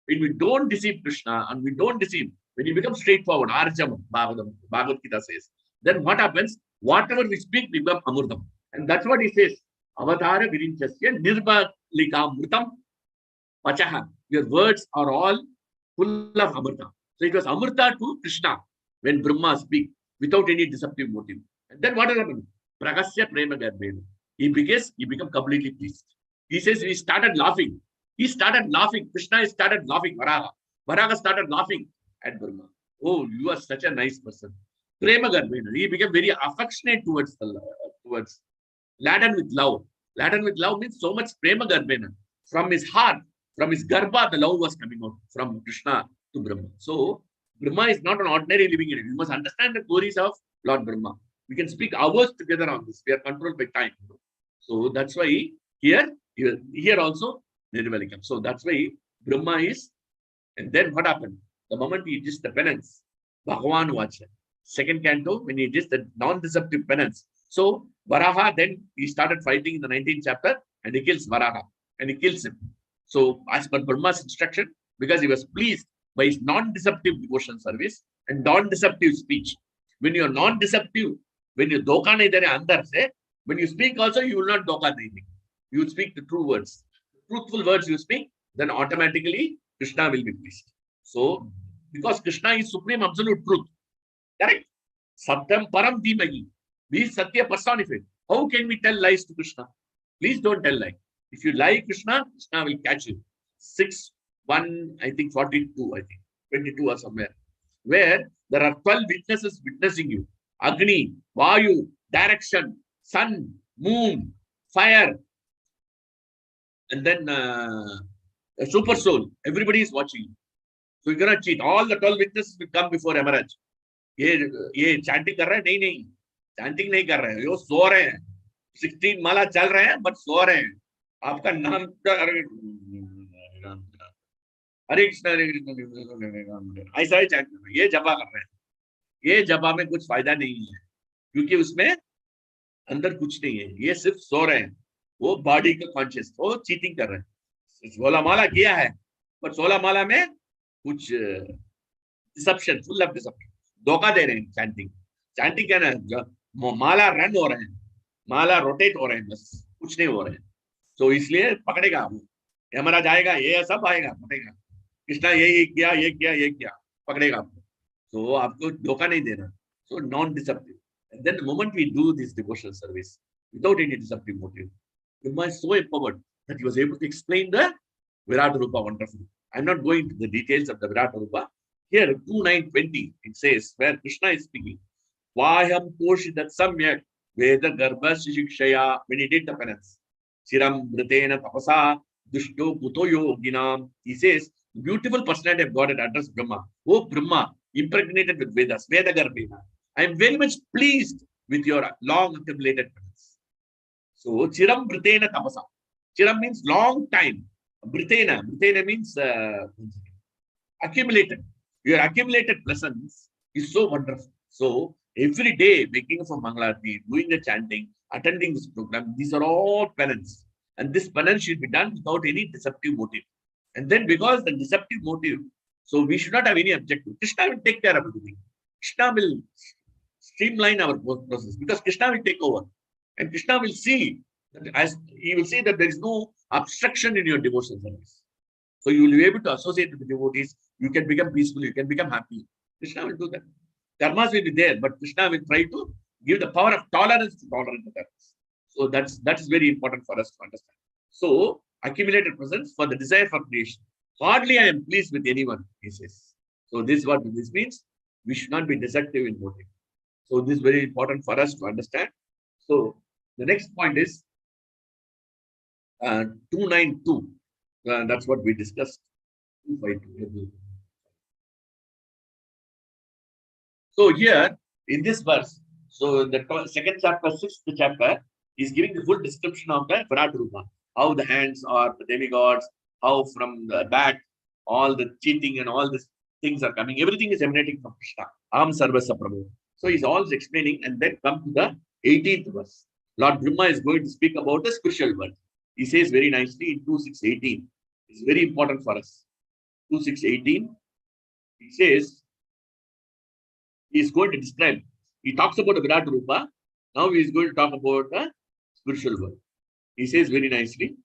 When we don't deceive Krishna and we don't deceive, when you become straightforward, Arjam, Bhagavad Gita says, then what happens? Whatever we speak becomes amrutam. And that's what he says. Avatara virinchasya nirvalika amrutam pachaha. Your words are all full of amrita. So it was amrita to Krishna when Brahma speak without any deceptive motive. And then what happened? Pragasya prema garbena. He became completely pleased. He says he started laughing. He started laughing. Krishna started laughing. Varaha started laughing at Brahma. Oh, you are such a nice person. Prema garbena. He became very affectionate towards laden with love. Laden with love means so much prema garbena. From his heart, from his garbha, the love was coming out from Krishna to Brahma. So Brahma is not an ordinary living entity. You must understand the glories of Lord Brahma. We can speak hours together on this. We are controlled by time. So that's why here also Nirvalikam. So that's why Brahma is, and then what happened? The moment he did the penance, Bhagavan Vacha, 2nd canto, when he did the non-deceptive penance. So Varaha, then he started fighting in the 19th chapter and he kills Varaha and he kills him. So as per Brahma's instruction, because he was pleased by his non-deceptive devotion service and non-deceptive speech. When you are non-deceptive, when you doka nahi dere andar se, when you speak also, you will not doka anything. You will speak the true words. Truthful words you speak, then automatically Krishna will be pleased. So, because Krishna is supreme absolute truth. Correct? Satyam param dhimahi. He is Satya personified. How can we tell lies to Krishna? Please don't tell lies. If you lie, Krishna will catch you. 6:1, I think 42, I think 22 or somewhere, where there are 12 witnesses witnessing you. Agni, Vayu, direction, sun, moon, fire, and then a super soul. Everybody is watching you. So you cannot cheat. All the 12 witnesses will come before Yamaraj. ये chanting कर रहे हैं? नहीं. Chanting नहीं कर रहे हैं. वो सो रहे हैं. 16 माला चल रहे हैं, but सो रहे हैं. आपका नाम हरे कृष्ण ऐसा ही चैंट कर रहे हैं. ये जपा कर रहे हैं. ये जपा में कुछ फायदा नहीं है, क्योंकि उसमें अंदर कुछ नहीं है, ये सिर्फ सो रहे हैं, वो बॉडी का कॉन्शियस, वो चीटिंग कर रहे हैं। 16 माला किया है, पर 16 माला में कुछ डिसेप्शन, फुल ऑफ डिसेप्शन, धोखा दे रहे हैं। चैंटिंग, चैंटिंग क्या ना, माला रन हो रहे हैं, माला रोटेट हो रहे हैं, बस कुछ नहीं हो रहे हैं। तो इसलिए पकड़ेगा वो, यमराज आएगा, ये सब आएगा, पकड़ेगा, कृष्णा ये किया, ये किया, ये किया, पकड़ेगा आपको। तो आपको धोखा नहीं देना। So non-deceptive. And then the moment we do this devotional service without any deceptive motive, Brahma is so empowered that he was able to explain the Virat Rupa wonderfully. I'm not going to the details of the Virat Rupa. Here, 2:9:20, it says, where Krishna is speaking, Vaham Poshidat Samyak Veda Garbha Shikshaya, when he did the penance. Siram Britena Tapasa Dushto Putoyo Ginam. He says, beautiful personality of God had addressed Brahma. Oh Brahma, impregnated with Vedas, Veda Garbhena. I am very much pleased with your long accumulated penance. So, Chiram Britena Tapasa. Chiram means long time. Britena means accumulated. Your accumulated presence is so wonderful. So, every day, making of a Mangalarti, doing the chanting, attending this program, these are all penance. And this penance should be done without any deceptive motive. And then, because the deceptive motive, so we should not have any objective. Krishna will take care of everything. Krishna will streamline our process because Krishna will take over. And Krishna will see, as he will say that there is no obstruction in your devotional service. So you will be able to associate with the devotees. You can become peaceful. You can become happy. Krishna will do that. Dharmas will be there, but Krishna will try to give the power of tolerance to tolerate the dharmas. So that is very important for us to understand. So accumulated presence for the desire for creation. Hardly I am pleased with anyone, he says. So this is what this means. We should not be deceptive in motive. So this is very important for us to understand. So the next point is 292. That's what we discussed. 252. So here in this verse, so the second chapter, sixth chapter, is giving the full description of the Virat Rupa. How the hands are the demigods, how from the back all the cheating and all these things are coming. Everything is emanating from Krishna. Am Sarvasa Prabhu. So he's always explaining, and then come to the 18th verse. Lord Brahma is going to speak about the spiritual world. He says very nicely in 2:6:18. It's very important for us. 2:6:18. He says, he is going to describe. He talks about the Virat Rupa. Now he is going to talk about the spiritual world. He says very nicely,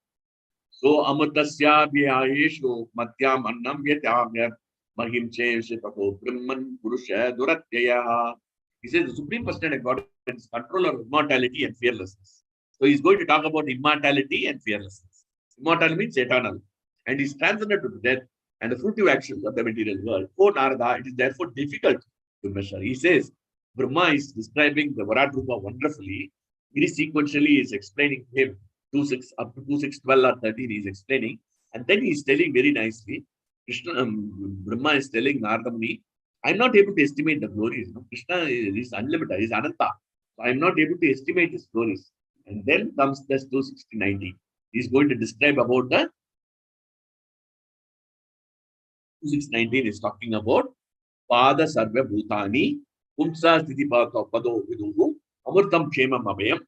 so Amatasya Vyayeshu Matyam Annam Vyatyamya Mahim Cheshitapo Brahman Purusha Duratyaya. He says the Supreme Personality of God is controller of immortality and fearlessness. So he's going to talk about immortality and fearlessness. Immortal means eternal. And he's transcended to death and the fruitive actions of the material world. For Narada, it is therefore difficult to measure. He says, Brahma is describing the Virat Rupa wonderfully. Very sequentially, he is explaining him 2:6 up to 2:6:12 or 13. He is explaining, and then he is telling very nicely. Krishna, Brahma is telling Narada Muni, I'm not able to estimate the glories. No? Krishna is unlimited, is Ananta. So I'm not able to estimate his glories. And then comes this 2:60:90. He's going to describe about the 2:6:19 is talking about Pada Sarva Bhutani, Pumsa Sthiti Pado Viduhu, Amurtam Kshemam Abhayam,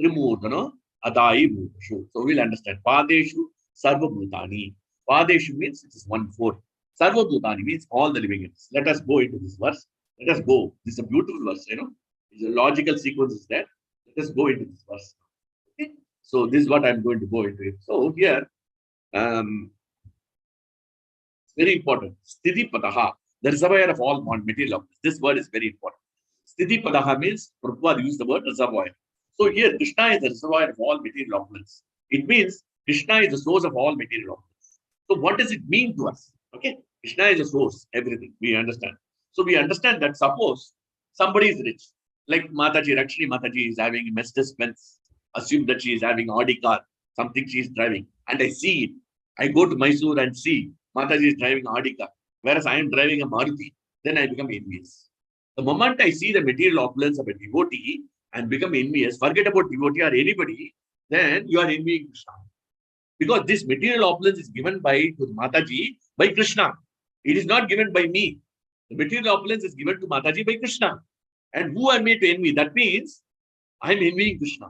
Trimurdana, Adai Bhutashu. So we'll understand. Padeshu Sarva Bhutani. Padeshu means it is 1/4. Sarva Bhutani means all the living entities. Let us go into this verse. Let us go. This is a beautiful verse, you know. It's a logical sequence is there. Let us go into this verse. Okay. So this is what I'm going to go into it. So here, it's very important. Sthiti Padaha, the reservoir of all material objects. This word is very important. Sthiti Padaha means Prabhupada used the word reservoir. So here, Krishna is the reservoir of all material opulence. It means Krishna is the source of all material opulence. So what does it mean to us? Okay, Krishna is the source, everything. We understand. So we understand that suppose somebody is rich, like Mataji, actually Mataji is having a Mercedes Benz. Assume that she is having Audi car, something she is driving, and I see it. I go to Mysore and see Mataji is driving Audi car, whereas I am driving a Maruti. Then I become envious. The moment I see the material opulence of a devotee and become envious, forget about devotee or anybody, then you are envying Krishna. Because this material opulence is given by to Mataji by Krishna. It is not given by me. The material opulence is given to Mataji by Krishna. And who am I to envy? That means I'm envying Krishna.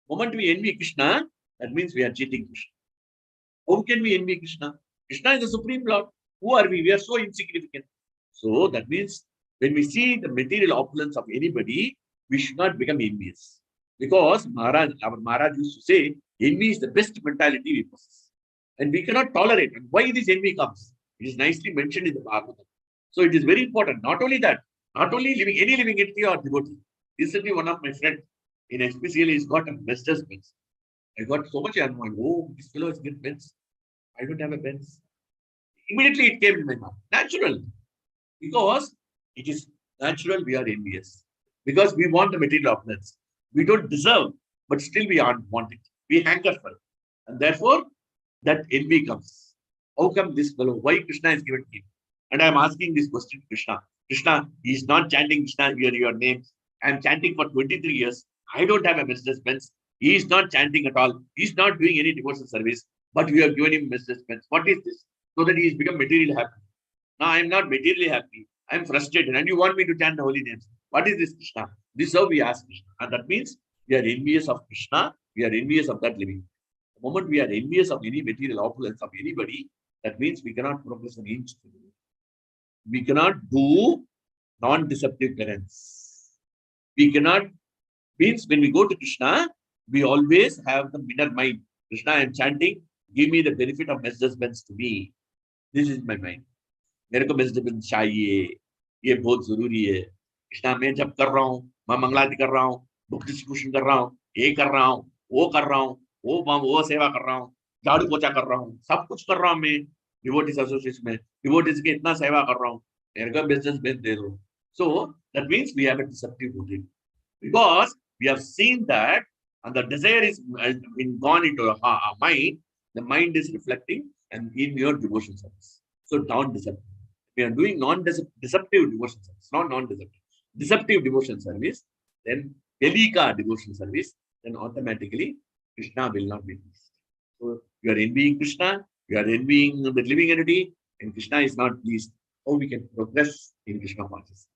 Moment we envy Krishna, that means we are cheating Krishna. How can we envy Krishna? Krishna is the Supreme Lord. Who are we? We are so insignificant. So that means when we see the material opulence of anybody, we should not become envious. Because our Maharaj used to say, envy is the best mentality we possess. And we cannot tolerate. And why this envy comes? It is nicely mentioned in the Bhagavatham. So it is very important. Not only that, not only living any living entity or devotee. Recently, one of my friends in SPCL has got a master's Benz. I got so much annoyed. Oh, this fellow has get Benz. I don't have a Benz. Immediately it came in my mind. Natural. Because it is natural we are envious. Because we want the material opulence. We don't deserve, but still we want it. We hanker for it. And therefore, that envy comes. How come this fellow? Why Krishna is given him? And I am asking this question to Krishna. Krishna, he is not chanting Krishna, your name. I am chanting for 23 years. I don't have a Mercedes Benz. He is not chanting at all. He is not doing any devotional service. But we have given him Mercedes Benz. What is this? So that he has become materially happy. Now I am not materially happy. I am frustrated. And you want me to chant the holy names. What is this, Krishna? This is how we ask Krishna. And that means we are envious of Krishna. We are envious of that living. The moment we are envious of any material opulence of anybody, that means we cannot progress an inch. We cannot do non-deceptive penance. We cannot, means when we go to Krishna, we always have the inner mind. Krishna, I am chanting, give me the benefit of Mercedes Benz to me. This is my mind. मेरे को Mercedes Benz चाहिए, ये बहुत जरूरी है. कृष्णा मैं जब कर रहा हूँ, मैं मंगलारती कर रहा हूँ, बुक डिस्ट्रीब्यूशन कर रहा हूँ, ये कर रहा हूँ, वो कर रहा हूँ, वो सेवा कर रहा हूँ, झाड़ू पोछा कर रहा हूँ, सब कुछ कर रहा हूँ मैं डिवोटीज एसोसिएशन में, डिवोटीज के इतना सेवा कर रहा हूँ, मेरे को बिजनेस बेंच दे दो. So that means we have a deceptive motive because we have seen that and the desire is gone into our mind. The mind is reflecting and in your devotion service. So non-deceptive. We are doing non-deceptive devotion service, not non-deceptive. Deceptive devotion service, then Delika devotion service, then automatically Krishna will not be pleased. So you are envying Krishna, you are envying the living entity, and Krishna is not pleased. How we can progress in Krishna consciousness?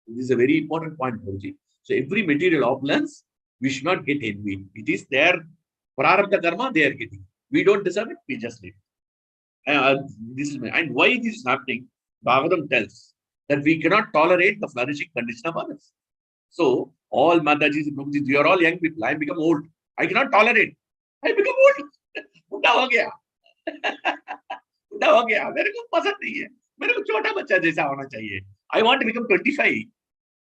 This is a very important point, Prabhuji. So every material opulence, we should not get envied. It is their prarabdha karma they are getting. We don't deserve it, we just need it. And why this is happening, Bhagavatam tells that we cannot tolerate the flourishing condition of others. So all Matajis and Prabhujis, you are all young people. I become old. I cannot tolerate. I become old. बुढ़ा हो गया. बुढ़ा हो गया. मेरे को पसंद नहीं है. मेरे को छोटा बच्चा जैसा होना चाहिए. I want to become 25.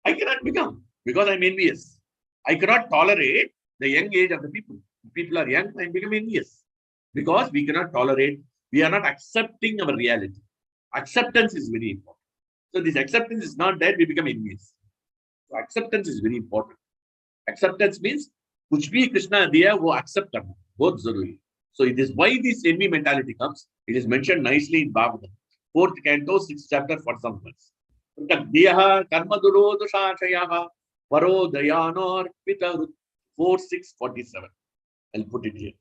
I cannot become because I'm envious. I cannot tolerate the young age of the people. People are young, I become envious. Because we cannot tolerate, we are not accepting our reality. Acceptance is very important. So this acceptance is not there, we become envious. So acceptance is very important. Acceptance means, kuch bhi Krishna diya, wo accept karna. Both zaruri. So it is why this envy mentality comes. It is mentioned nicely in Bhagavatam. 4th canto, 6th chapter, for some verse. Paro Dayanor Pita 4647. I'll put it here.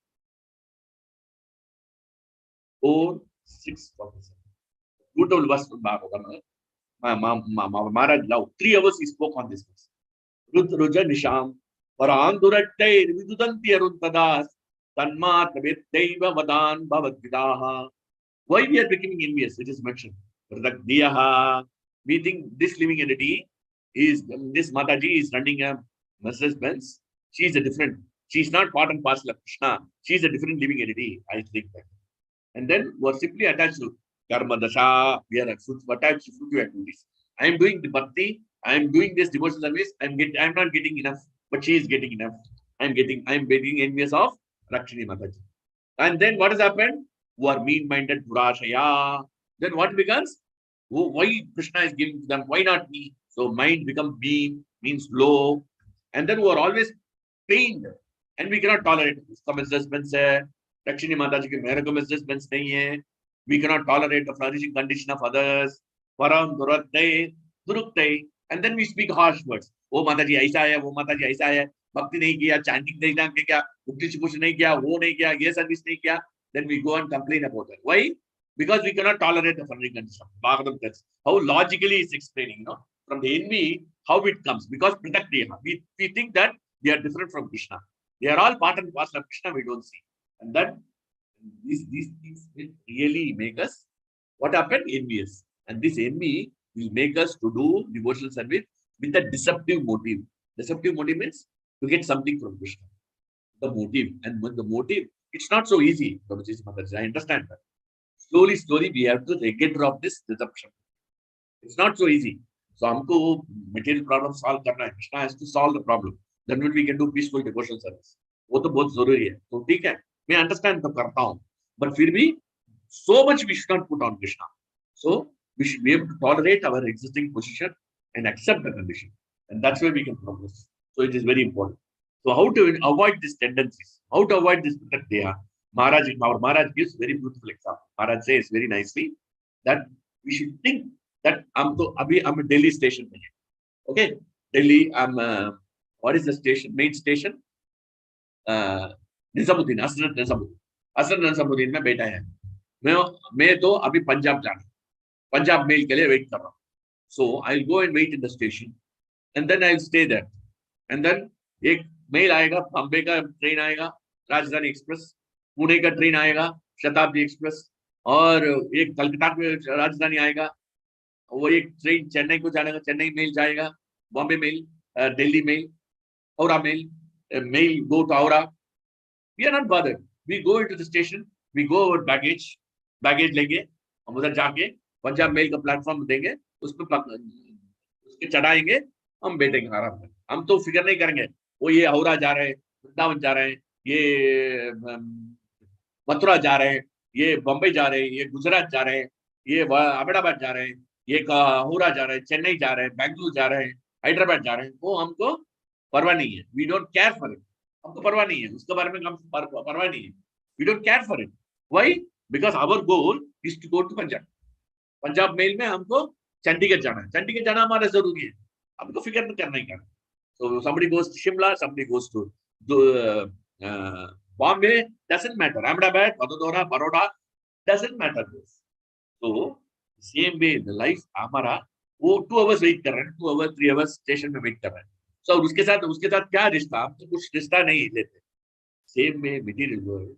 4647. Beautiful verse from Bhagavatam. Maharaj Lau. 3 hours he spoke on this verse. Rudruja Nisham. Paranduratte Vidudanti Aruntadas. Tanmat Vettaiva Vadan Bhavadvidaha. Why we are becoming envious? It is mentioned. We think this living entity is, this Mataji is running a Mercedes Benz. She is a different, she is not part and parcel of Krishna. She is a different living entity. I think that. And then we are simply attached to Karma Dasha. We are attached to fruitive activities. I am doing the bhakti. I am doing this devotional service. I am not getting enough, but she is getting enough. I am getting envious of Rakshini Mataji. And then what has happened? Who are mean-minded, Durashaya. Then what becomes? Why Krishna is giving to them? Why not me? So mind becomes mean, means low. And then we are always pained. And we cannot tolerate it. Rakshini Mataji ke mere ko Mrs. Benz nahi hai. We cannot tolerate the flourishing condition of others. Param Duratte, Durukte. And then we speak harsh words. Oh Mataji aisa hai, wo Mataji aisa hai. Bhakti nahi kiya, chanting nahi kiya, Bhakti Shikush nahi kiya, wo nahi kiya, ye service nahi kiya. Then we go and complain about it. Why? Because we cannot tolerate the flourishing condition. Bhagavatam tells how logically it's explaining, from the envy, how it comes. Because we think that they are different from Krishna. They are all part and parcel of Krishna, we don't see. And that these things will really make us, what happened? Envious. And this envy will make us to do devotional service with a deceptive motive. Deceptive motive means to get something from Krishna. The motive. And when the motive, it's not so easy. I understand that. Slowly, we have to get rid of this deception. It's not so easy. So, हमको material problem solve करना है. Krishna has to solve the problem. Then we can do peaceful devotional service. वो तो बहुत जरूरी है. तो ठीक है. मैं understand तो करता हूँ. But फिर भी so much we should not put on Krishna. So we should be able to tolerate our existing position and accept the condition. And that's where we can progress. So it is very important. So how to avoid these tendencies? How to avoid this protect Deha? Our Maharaj gives very beautiful example. Maharaj says very nicely that we should think that I'm a Delhi station. Okay, Delhi. What is the station? Main station. Nizamuddin, Asrat Nizamuddin. Asrat Nizamuddin में बैठा है. मैं तो अभी पंजाब जाना. Punjab mail के लिए wait कर रहा हूँ. So I'll go and wait in the station, and then I'll stay there. And then एक मेल आएगा, बॉम्बे का ट्रेन आएगा, राजधानी एक्सप्रेस, पुणे का ट्रेन आएगा, शताब्दी एक्सप्रेस, और एक कलकत्ता में राजधानी आएगा, वो एक ट्रेन चेन्नई को जाएगा, चेन्नई मेल जाएगा, Bombay mail, Delhi mail, Howrah mail, mail go to Aura. We are not bothered. We go into the station, we go over baggage लेंगे, हम उधर जाके पंजाब मेल का प्लेटफॉर्म देंगे, उस पर उसके चढ़ाएंगे, हम बैठेंगे आराम से. हम तो फिक्र नहीं करेंगे वो ये हावड़ा जा रहे हैं, वृंदावन जा रहे हैं, ये मथुरा जा रहे हैं, ये बम्बई जा रहे हैं, ये गुजरात जा रहे हैं, ये अहमदाबाद जा रहे हैं, ये हावड़ा जा रहे हैं, चेन्नई जा रहे हैं, बेंगलुरु जा रहे हैं, हैदराबाद जा रहे हैं. वो हमको परवाह नहीं है. We don't care for it. हमको परवाह नहीं है उसके बारे में. हम परवाह नहीं है. We don't care for it. Why? Because our goal is to go to Punjab. Punjab mail में हमको चंडीगढ़ जाना है. चंडीगढ़ जाना हमारा जरूरी है. हमको फिक्र नहीं करना ही करना. So somebody goes to Shimla, somebody goes to Bombay, doesn't matter. Ahmedabad, Vadodara, Baroda, doesn't matter. So same way in the life, हमारा वो 2 hours wait कर रहे हैं, 2 hours, 3 hours स्टेशन में वेट कर रहे हैं. So उसके साथ क्या रिश्ता? हम तो कुछ रिश्ता नहीं लेते. Same way material world,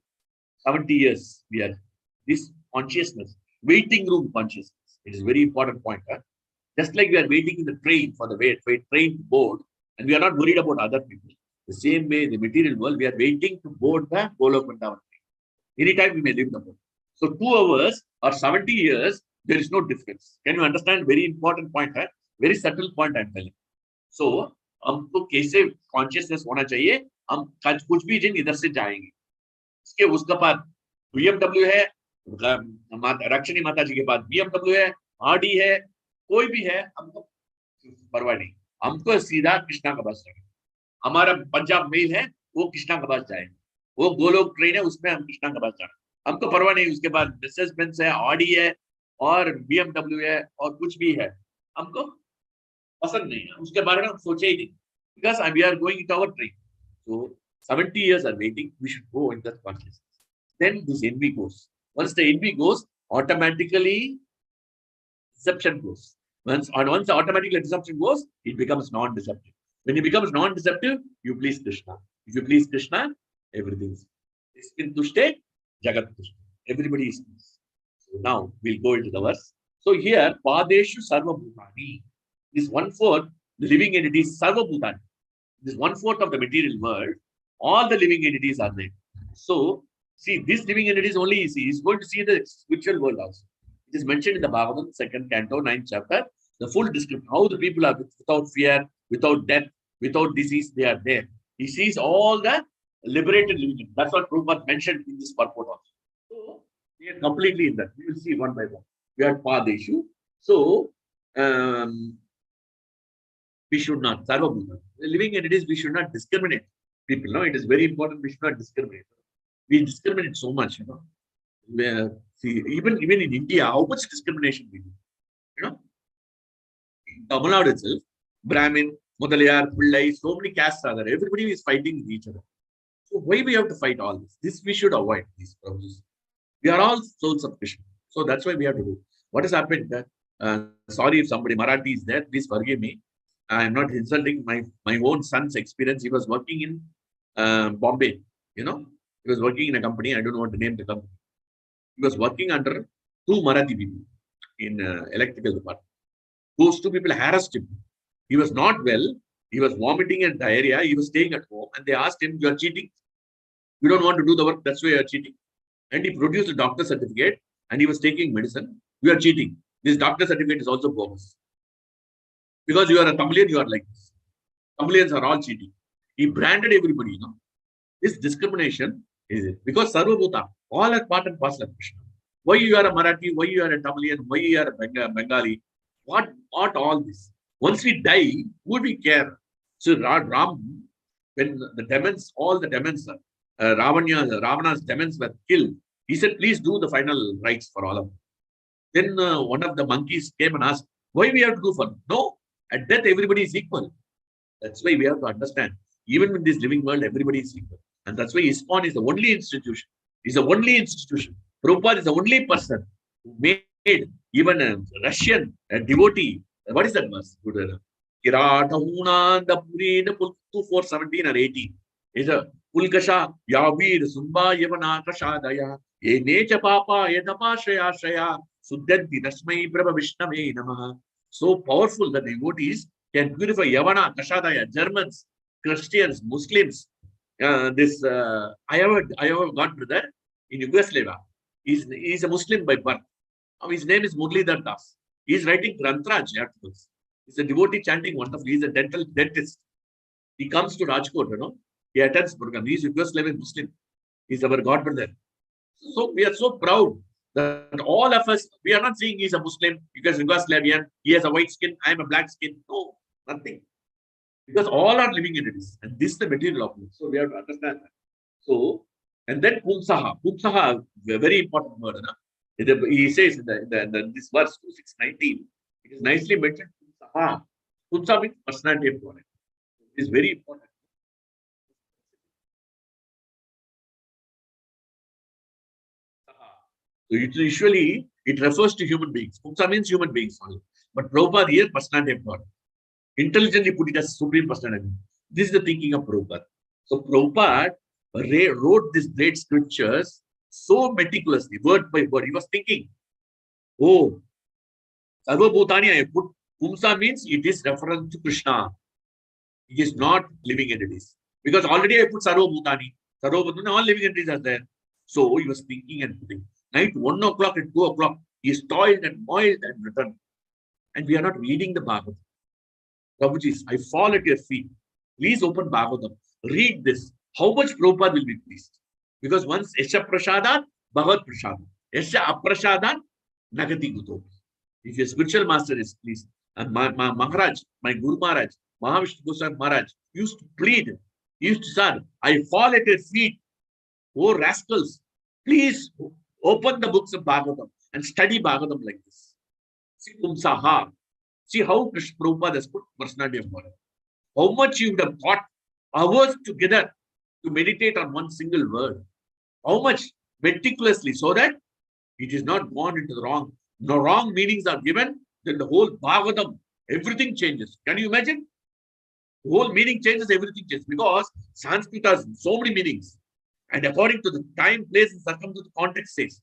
70 years we are this consciousness, waiting room consciousness. It is a very important point. Just like we are waiting in the train for the train to board, and we are not worried about other people. The same way in the material world, we are waiting to board the Golok Vrindavan train. Anytime we may leave the boat. So 2 hours or 70 years, there is no difference. Can you understand? Very important point. Very subtle point I am telling. So हमको कैसे consciousness होना चाहिए? हम कुछ भी जिन इधर से जाएंगे, इसके उसके बाद BMW है, रक्षणी माता जी के बाद BMW है, RD है, कोई भी है, हमको परवाह नहीं. हमको सीधा कृष्णा का बस जाएंगे. हमारा पंजाब मेल है, वो कृष्णा का बस जाएंगे. वो गोलोक ट्रेन है, उसमें हम कृष्णा का बस जाएंगे. हमको परवाह नहीं. उसके बाद Mercedes Benz है, RD है और BMW है और कुछ भी है, हमको पसंद नहीं है. उसके बारे में हम सोचे ही नहीं. Because we are going into our train. So 70 years are waiting. We should go in that consciousness. Then this envy goes. Once the envy goes, automatically deception goes. Once automatically deception goes, it becomes non-deceptive. When it becomes non-deceptive, you please Krishna. If you please Krishna, everything is Tushte, Jagat Tushte. Everybody is peace. So now we'll go into the verse. So here, Padeshu Sarva Bhutani. This 1/4, the living entities, Sarva Bhutani. This 1/4 of the material world, all the living entities are there. So, see, this living entities only is going to see the spiritual world also. It is mentioned in the Bhagavatham, 2nd canto, 9th chapter, the full description, how the people are without fear, without death, without disease, they are there. He sees all the liberated living entities. That's what Prabhupada mentioned in this purport also. So, we are completely in that. We will see one by one. We are Padeshu. So, we should not, Sarvabhuta. Living entities, we should not discriminate people. No, it is very important. We should not discriminate. We discriminate so much, you know. See, even in India, how much discrimination we do, you know. In Tamil Nadu itself, Brahmin, Mudalayar, Pillai, so many castes are there. Everybody is fighting with each other. So why we have to fight all this? This we should avoid these problems. We are all souls of Krishna. So that's why we have to do. What has happened? Sorry if somebody Marathi is there, please forgive me. I am not insulting my own son's experience. He was working in Bombay. You know, he was working in a company. I don't know what to name the company. He was working under two Marathi people in electrical department. Those two people harassed him. He was not well. He was vomiting and diarrhea. He was staying at home, and they asked him, "You are cheating. You don't want to do the work. That's why you are cheating." And he produced a doctor certificate, and he was taking medicine. You are cheating. This doctor certificate is also bogus. Because you are a Tamilian, you are like this. Tamilians are all cheating. He branded everybody, This discrimination is it. Because Sarvabhuta, all are part and parcel of Krishna. Why you are a Marathi, why you are a Tamilian, why you are a Bengali, what all this? Once we die, who would we care? So Ram, when the demons, all the demons, Ravana's demons were killed, he said, please do the final rites for all of them. Then one of the monkeys came and asked, why we have to do for them? No, at death, everybody is equal. That's why we have to understand. Even in this living world, everybody is equal. And that's why ISKCON is the only institution. It's the only institution. Prabhupada is the only person who made even a Russian devotee. What is that verse? Kiratahuna the Puri 417 or 18. Is a Pulkasha, Yavir, Sumba, Yavana, Kashadaya, E Necha Papa, Edapa Shaya Shaya, Suddanti, Rasmai, Prabha Vishname Namaha. So powerful that devotees can purify Yavana, Kashadaya, Germans, Christians, Muslims. I have a godbrother in Yugoslavia. He's a Muslim by birth. His name is Murlidhar Das. He's writing Grantraj articles. He's a devotee chanting wonderfully. He's a dental dentist. He comes to Rajkot, He attends program. He's Yugoslavian Muslim. He's our godbrother. So we are so proud that all of us, we are not saying he's a Muslim because Yugoslavian, he has a white skin, I am a black skin. No, nothing. Because all are living entities. And this is the material of it. So we have to understand that. So, and then Pumsaha. Pumsaha, a very important word. He says in this verse 2619, it is nicely mentioned. Pumsaha. Pumsa means personality of God. It is very important. So usually it refers to human beings. Pumsa means human beings only. But Prabhupada here, personality of God. Intelligently put it as supreme personality. This is the thinking of Prabhupada. So Prabhupada wrote these great scriptures so meticulously, word by word. He was thinking, oh, Sarva Bhutani I put. Pumsa means it is reference to Krishna. It is not living entities. Because already I put Sarva Bhutani. Sarva Bhutani, all living entities are there. So he was thinking and putting. Night 1 o'clock and 2 o'clock, he is toiled and moiled and returned. And we are not reading the Bhagavatam. Prabhuji, I fall at your feet. Please open Bhagavatam. Read this. How much Prabhupada will be pleased? Because once Esha Prasadan, Bhagavad Prasadan. Esha Aprasadan, Nagati Guto. If your spiritual master is pleased, and my Maharaj, my Guru Maharaj, Mahavishnu Goswami Maharaj used to plead, he used to say, I fall at your feet. Oh rascals, please open the books of Bhagavatam and study Bhagavatam like this. See Pumsaha. See how Krishna Prabhupada has put personality of God. How much you would have thought hours together to meditate on one single word. How much meticulously so that it is not gone into the wrong. No wrong meanings are given, then the whole Bhagavatam, everything changes. Can you imagine? The whole meaning changes, everything changes. Because Sanskrit has so many meanings. And according to the time, place, and circumstance, the context says,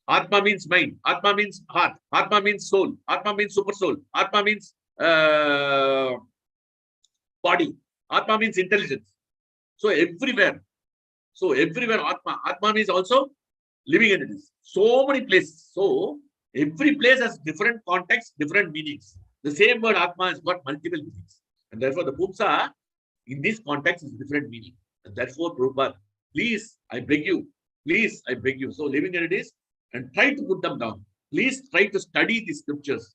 Atma means mind, Atma means heart, Atma means soul, Atma means super soul, Atma means body, Atma means intelligence. So everywhere Atma means also living entities. So many places. So every place has different contexts, different meanings. The same word Atma has got multiple meanings. And therefore the Pumsa in this context is different meaning. And therefore Prabhupada, please, I beg you. Please, I beg you. So living entities, and try to put them down. Please try to study the scriptures.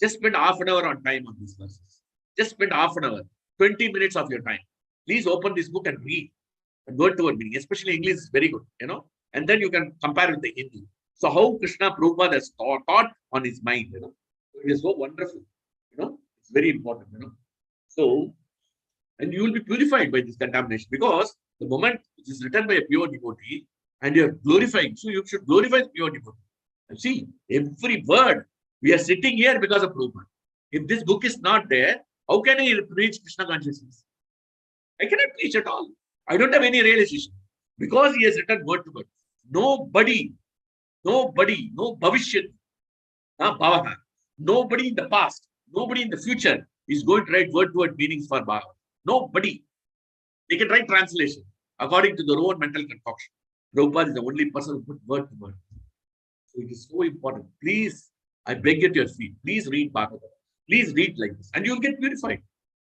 Just spend half an hour on time on these verses. Just spend half an hour, 20 minutes of your time. Please open this book and read. And word to word meaning, especially English is very good, And then you can compare with the Hindi. So how Krishna Prabhupada has taught on his mind, It is so wonderful, It's very important, So, and you will be purified by this contamination because the moment it is written by a pure devotee, and you are glorifying. So you should glorify the pure devotee. And see, every word, we are sitting here because of Prabhupada. If this book is not there, How can I preach Krishna consciousness? I cannot preach at all. I don't have any realization. Because he has written word to word. Nobody, no bhavishyat, bhavaha. Nobody in the past, nobody in the future is going to write word to word meanings for Bhagavatam. Nobody. They can write translation according to their own mental concoction. Prabhupada is the only person who put word to word. So it is so important. Please, I beg at your feet. Please read Bhagavatam. Please read like this. And you'll get purified.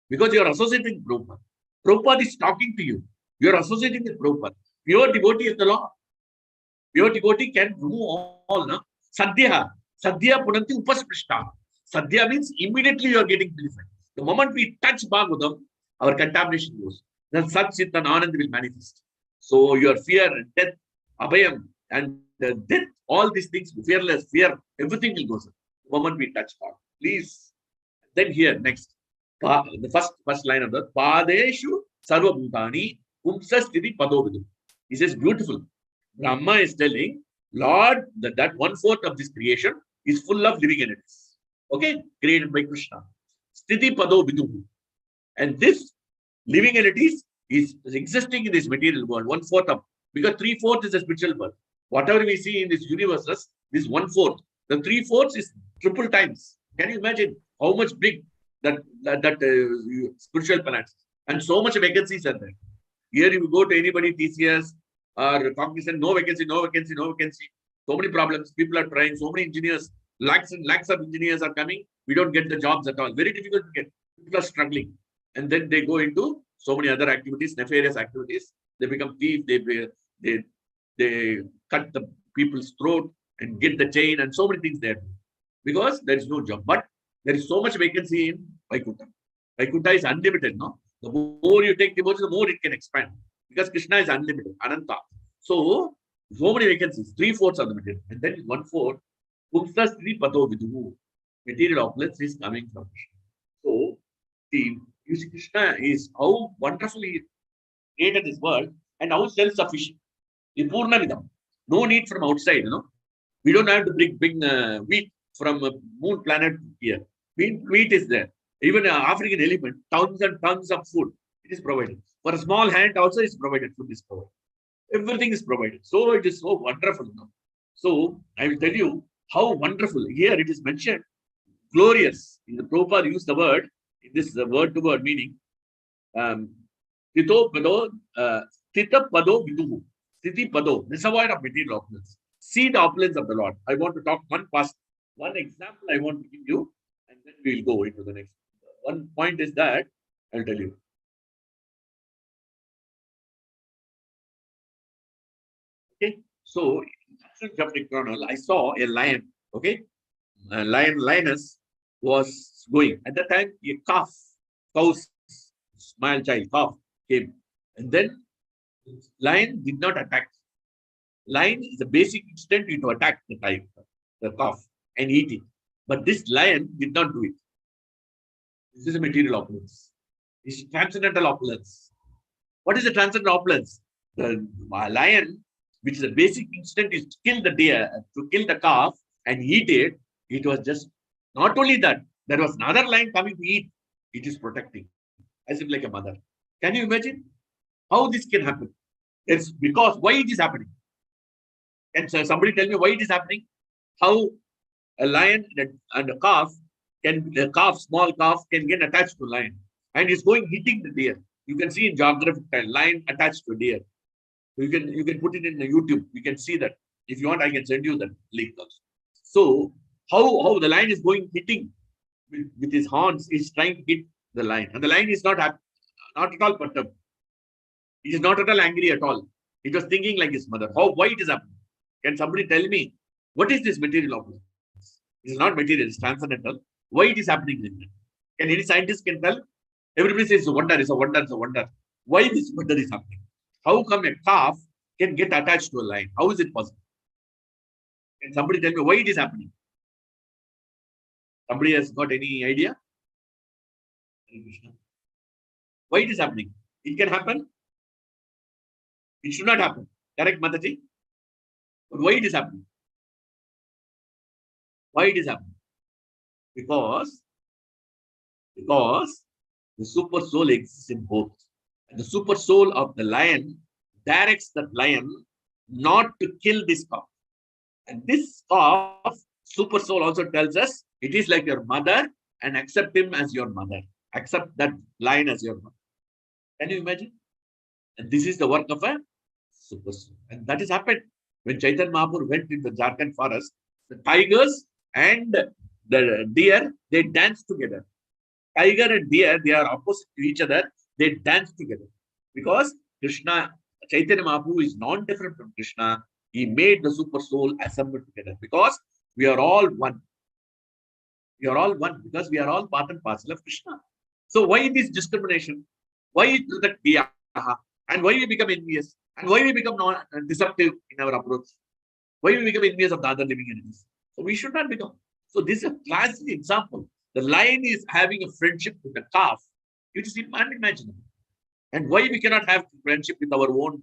Because you are associating with Prabhupada. Prabhupada is talking to you. You are associating with Prabhupada. Pure devotee is the law. Pure devotee can remove all. No? Sadhya. Sadhya punanti upasprishta. Sadhya means immediately you are getting purified. The moment we touch Bhagavatam, our contamination goes. Then Sat, Chit and Anand will manifest. So your fear, death, abhayam, and death, all these things, fearless, fear, everything will go. The moment we touch God. Please. Then here, next. The first line of the Padeshu Sarva Bhutani Pumsa Sthiti Padovidu. He says, beautiful. Brahma is telling, Lord, that 1/4 of this creation is full of living entities. Okay? Created by Krishna. Sthiti Padovidu. And this living entities is existing in this material world, 1/4 of, because 3/4 is a spiritual world. Whatever we see in this universe, this 1/4. The 3/4 is triple times. Can you imagine how much big that spiritual planets, and so much vacancies are there. Here you go to anybody, TCS or Cognizant, no vacancy. So many problems. People are trying. So many engineers, lakhs and lakhs of engineers are coming. We don't get the jobs at all. Very difficult to get. People are struggling, and then they go into so many other activities, nefarious activities. They become thieves. They cut the people's throat and get the chain, and so many things there, because there is no job. But there is so much vacancy in Vaikuntha. Vaikuntha is unlimited, no? The more you take devotion, the more it can expand. Because Krishna is unlimited, Ananta. So many vacancies, 3/4 of the material. And then 1/4, Pumsa Sri Pato Vidu. Material opulence is coming from Krishna. So, you see, Krishna is how wonderfully created this world and how self-sufficient. Purnamidam. No need from outside, We don't have to bring wheat from a moon planet here. Wheat is there. Even an African elephant, tons and tons of food, it is provided. For a small hand also is provided, food is provided. Everything is provided. So it is so wonderful. So I will tell you how wonderful. Here it is mentioned, glorious. In the Prabhupada used the word, this is a word to word meaning. Tito Pado, Tita Pado Viduhu. Sthiti Pado, reservoir of material opulence. See the opulence of the Lord. I want to talk one example I want to give you, and then we will go into the next. One point is that I'll tell you. Okay, so in chapter Chronal, I saw a lion. Okay, a lioness was going at that time. A cow's small child calf came, and then lion did not attack. Lion is the basic instinct to attack the calf and eat it. But this lion did not do it. This is a material opulence. This is transcendental opulence. What is the transcendental opulence? The lion, which is a basic instinct, is to kill the deer, to kill the calf and eat it. It was just not only that, there was another lion coming to eat. It is protecting, as if like a mother. Can you imagine how this can happen? It's because why it is happening. Can somebody tell me why it is happening? How a lion and a calf small calf can get attached to a lion and is going hitting the deer. You can see in geographic time, lion attached to a deer. You can put it in YouTube. You can see that. If you want, I can send you that link also. So how the lion is going hitting with his horns is trying to hit the lion, and the lion is not at all perturbed. He is not at all angry at all. It was thinking like his mother. Why it is happening? Can somebody tell me what is this material opulence? It is not material, it's transcendental. Why it is happening like that? Can any scientist can tell? Everybody says it's a wonder, it's a wonder, it's a wonder. Why this wonder is happening? How come a calf can get attached to a lion? How is it possible? Can somebody tell me why it is happening? Somebody has got any idea? Why it is happening? It can happen. It should not happen. Correct, Mataji? But why it is happening? Why it is happening? Because The super soul exists in both. And the super soul of the lion directs that lion not to kill this calf. And this calf, super soul also tells us, it is like your mother and accept him as your mother. Accept that lion as your mother. Can you imagine? And this is the work of a super soul. And that has happened. When Chaitanya Mahaprabhu went into the Jharkhand forest, the tigers and the deer, they danced together. Tiger and deer, they are opposite to each other. They dance together. Because Krishna, Chaitanya Mahaprabhu is non-different from Krishna. He made the super soul assemble together. Because we are all one. We are all one. Because we are all part and parcel of Krishna. So why this discrimination? Why that Diyaha? And why we become envious? And why we become deceptive in our approach? Why we become envious of the other living entities? So we should not become. So this is a classic example. The lion is having a friendship with the calf. It is unimaginable. And why we cannot have friendship with our own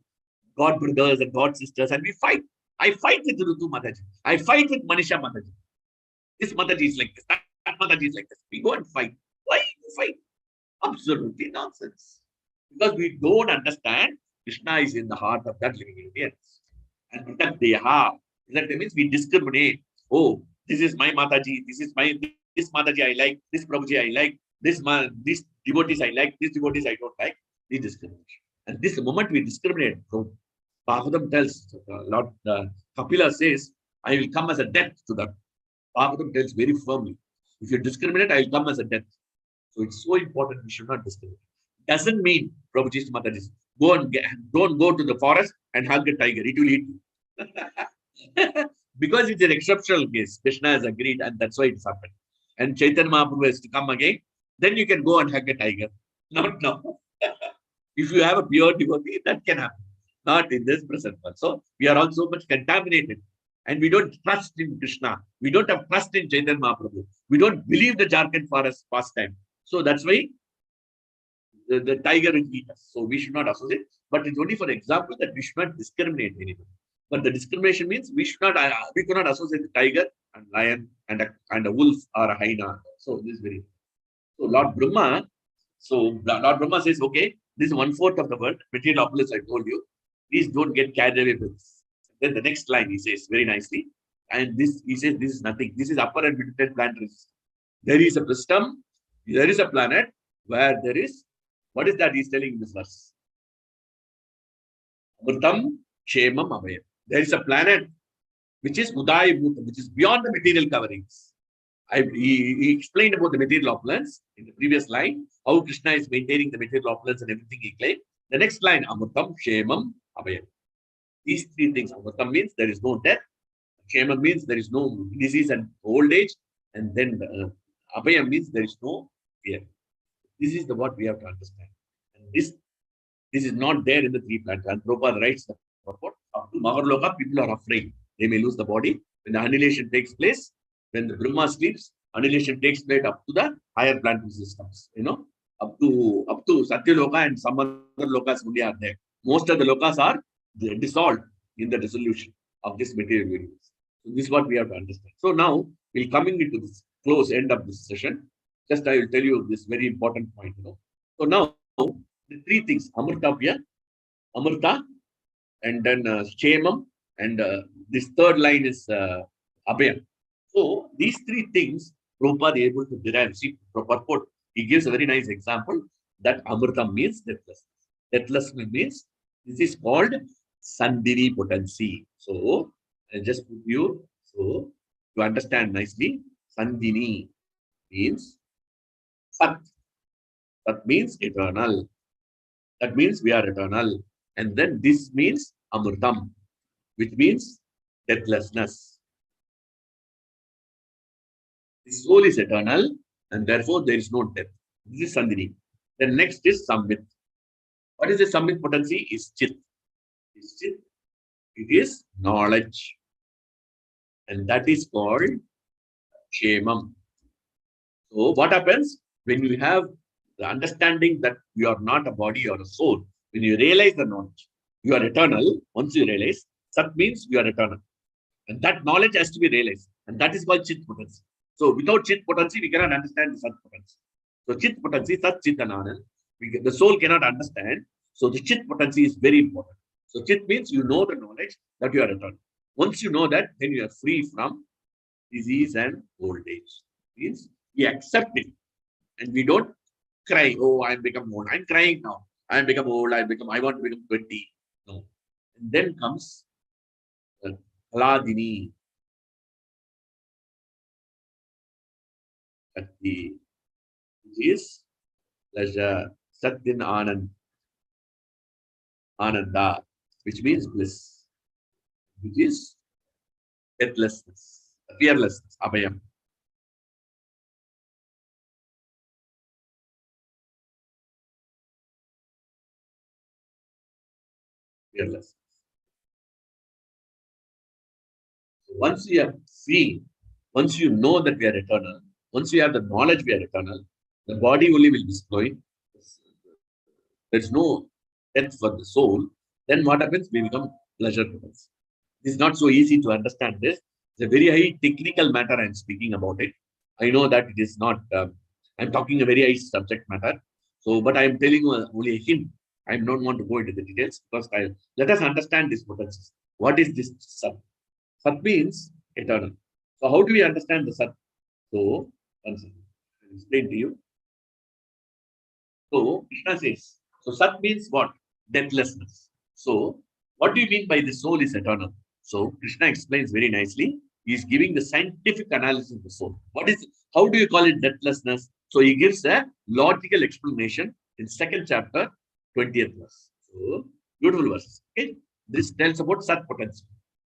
God brothers and God sisters and we fight. I fight with Rutu Mataji. I fight with Manisha Mataji. This Mataji is like this. That Mataji is like this. We go and fight. Why you fight? Absolutely nonsense. Because we don't understand Krishna is in the heart of that living Indians. And that they have. That means we discriminate. Oh, this is my Mataji. This Mataji I like. This Prabhuji I like. This devotees I like. This devotees I don't like. This discrimination. And this moment we discriminate. So Bhagavatham tells, Lord Kapila says, I will come as a death to that. Bhagavatham tells very firmly, if you discriminate, I will come as a death. So it's so important we should not discriminate. Doesn't mean, Prabhuji's Mataji, don't go to the forest and hug a tiger. It will eat you. Because it's an exceptional case. Krishna has agreed and that's why it's happened. And Chaitanya Mahaprabhu has to come again. Then you can go and hug a tiger. Not now. If you have a pure devotee, that can happen. Not in this present world. So we are all so much contaminated. And we don't trust in Krishna. We don't have trust in Chaitanya Mahaprabhu. We don't believe the Jharkhand forest pastime. So that's why the tiger will eat us. So we should not associate. But it's only for example that we should not discriminate anyone. But the discrimination means we cannot associate the tiger and lion and a wolf or a hyena. So this is very. So Lord Brahma says, okay, this is 1/4 of the world, material opulence I told you. Please don't get carried away with this. Then the next line he says very nicely, and this he says this is nothing. This is upper and middle planetary system. There is a system, there is a planet where there is what is that he's telling in this verse? Amritam Kshemam Abhayam. There is a planet which is Udaya Bhuta, which is beyond the material coverings. He explained about the material opulence in the previous line, how Krishna is maintaining the material opulence and everything he claimed. The next line, Amritam Kshemam Abhayam. These three things. Amritam means there is no death. Kshemam means there is no disease and old age. And then Abhayam means there is no fear. This is what we have to understand. And this is not there in the three planets. And Prabhupada writes that up to Maharloka, people are afraid. They may lose the body. When the annihilation takes place, when the Brahma sleeps, annihilation takes place up to the higher planetary systems. Up to Satya Loka and some other lokas only are there. Most of the lokas are dissolved in the dissolution of this material universe. So this is what we have to understand. So now we're coming into this close end of this session. Just I will tell you this very important point. So now the three things: Amrtavya, Amrta, and then Kshemam, and this third line is Abhayam. So these three things Prabhupada is able to derive. See, purport. He gives a very nice example that Amrtam means deathlessness. Deathlessness means this is called Sandhini potency. So I just put you so to understand nicely. Sandhini means Sat. Sat means eternal. That means we are eternal. And then this means Amritam, which means deathlessness. The soul is eternal and therefore there is no death. This is Sandhini. Then next is Samvit. What is the Samvit potency? Is Chit. Is Chit. It is knowledge. And that is called Kshemam. So what happens when you have the understanding that you are not a body or a soul? When you realize the knowledge, you are eternal. Once you realize, Sat means you are eternal. And that knowledge has to be realized. And that is called Chit potency. So without Chit potency, we cannot understand the Sat potency. So chit potency, Sat Chit and Anand, the soul cannot understand. So the chit potency is very important. So chit means you know the knowledge that you are eternal. Once you know that, then you are free from disease and old age. Means we accept it and we don't cry. Oh, I'm become old. I'm crying now. I'm become old. I want to become 20. No. And then comes Aladini, Shakti, which is pleasure, Satyan Ananda, which means bliss, which is deathlessness, fearlessness, Abhayam. Fearless. So once you have seen, once you know that we are eternal, once you have the knowledge we are eternal, the body only will be destroyed. There's no death for the soul. Then what happens? We become pleasure towards. It's not so easy to understand this. It's a very high technical matter I'm speaking about it. I know that it is not, I'm talking a very high subject matter. So, but I'm telling you only a hint. I don't want to go into the details because let us understand this potencies. What is this Sat? Sat means eternal. So, how do we understand the Sat? So, once I'll explain to you. So, Krishna says, so Sat means what? Deathlessness. So, what do you mean by the soul is eternal? So, Krishna explains very nicely. He is giving the scientific analysis of the soul. What is, how do you call it deathlessness? So, he gives a logical explanation in second chapter, 20th verse. So, beautiful verse. Okay? This tells about Sat potency.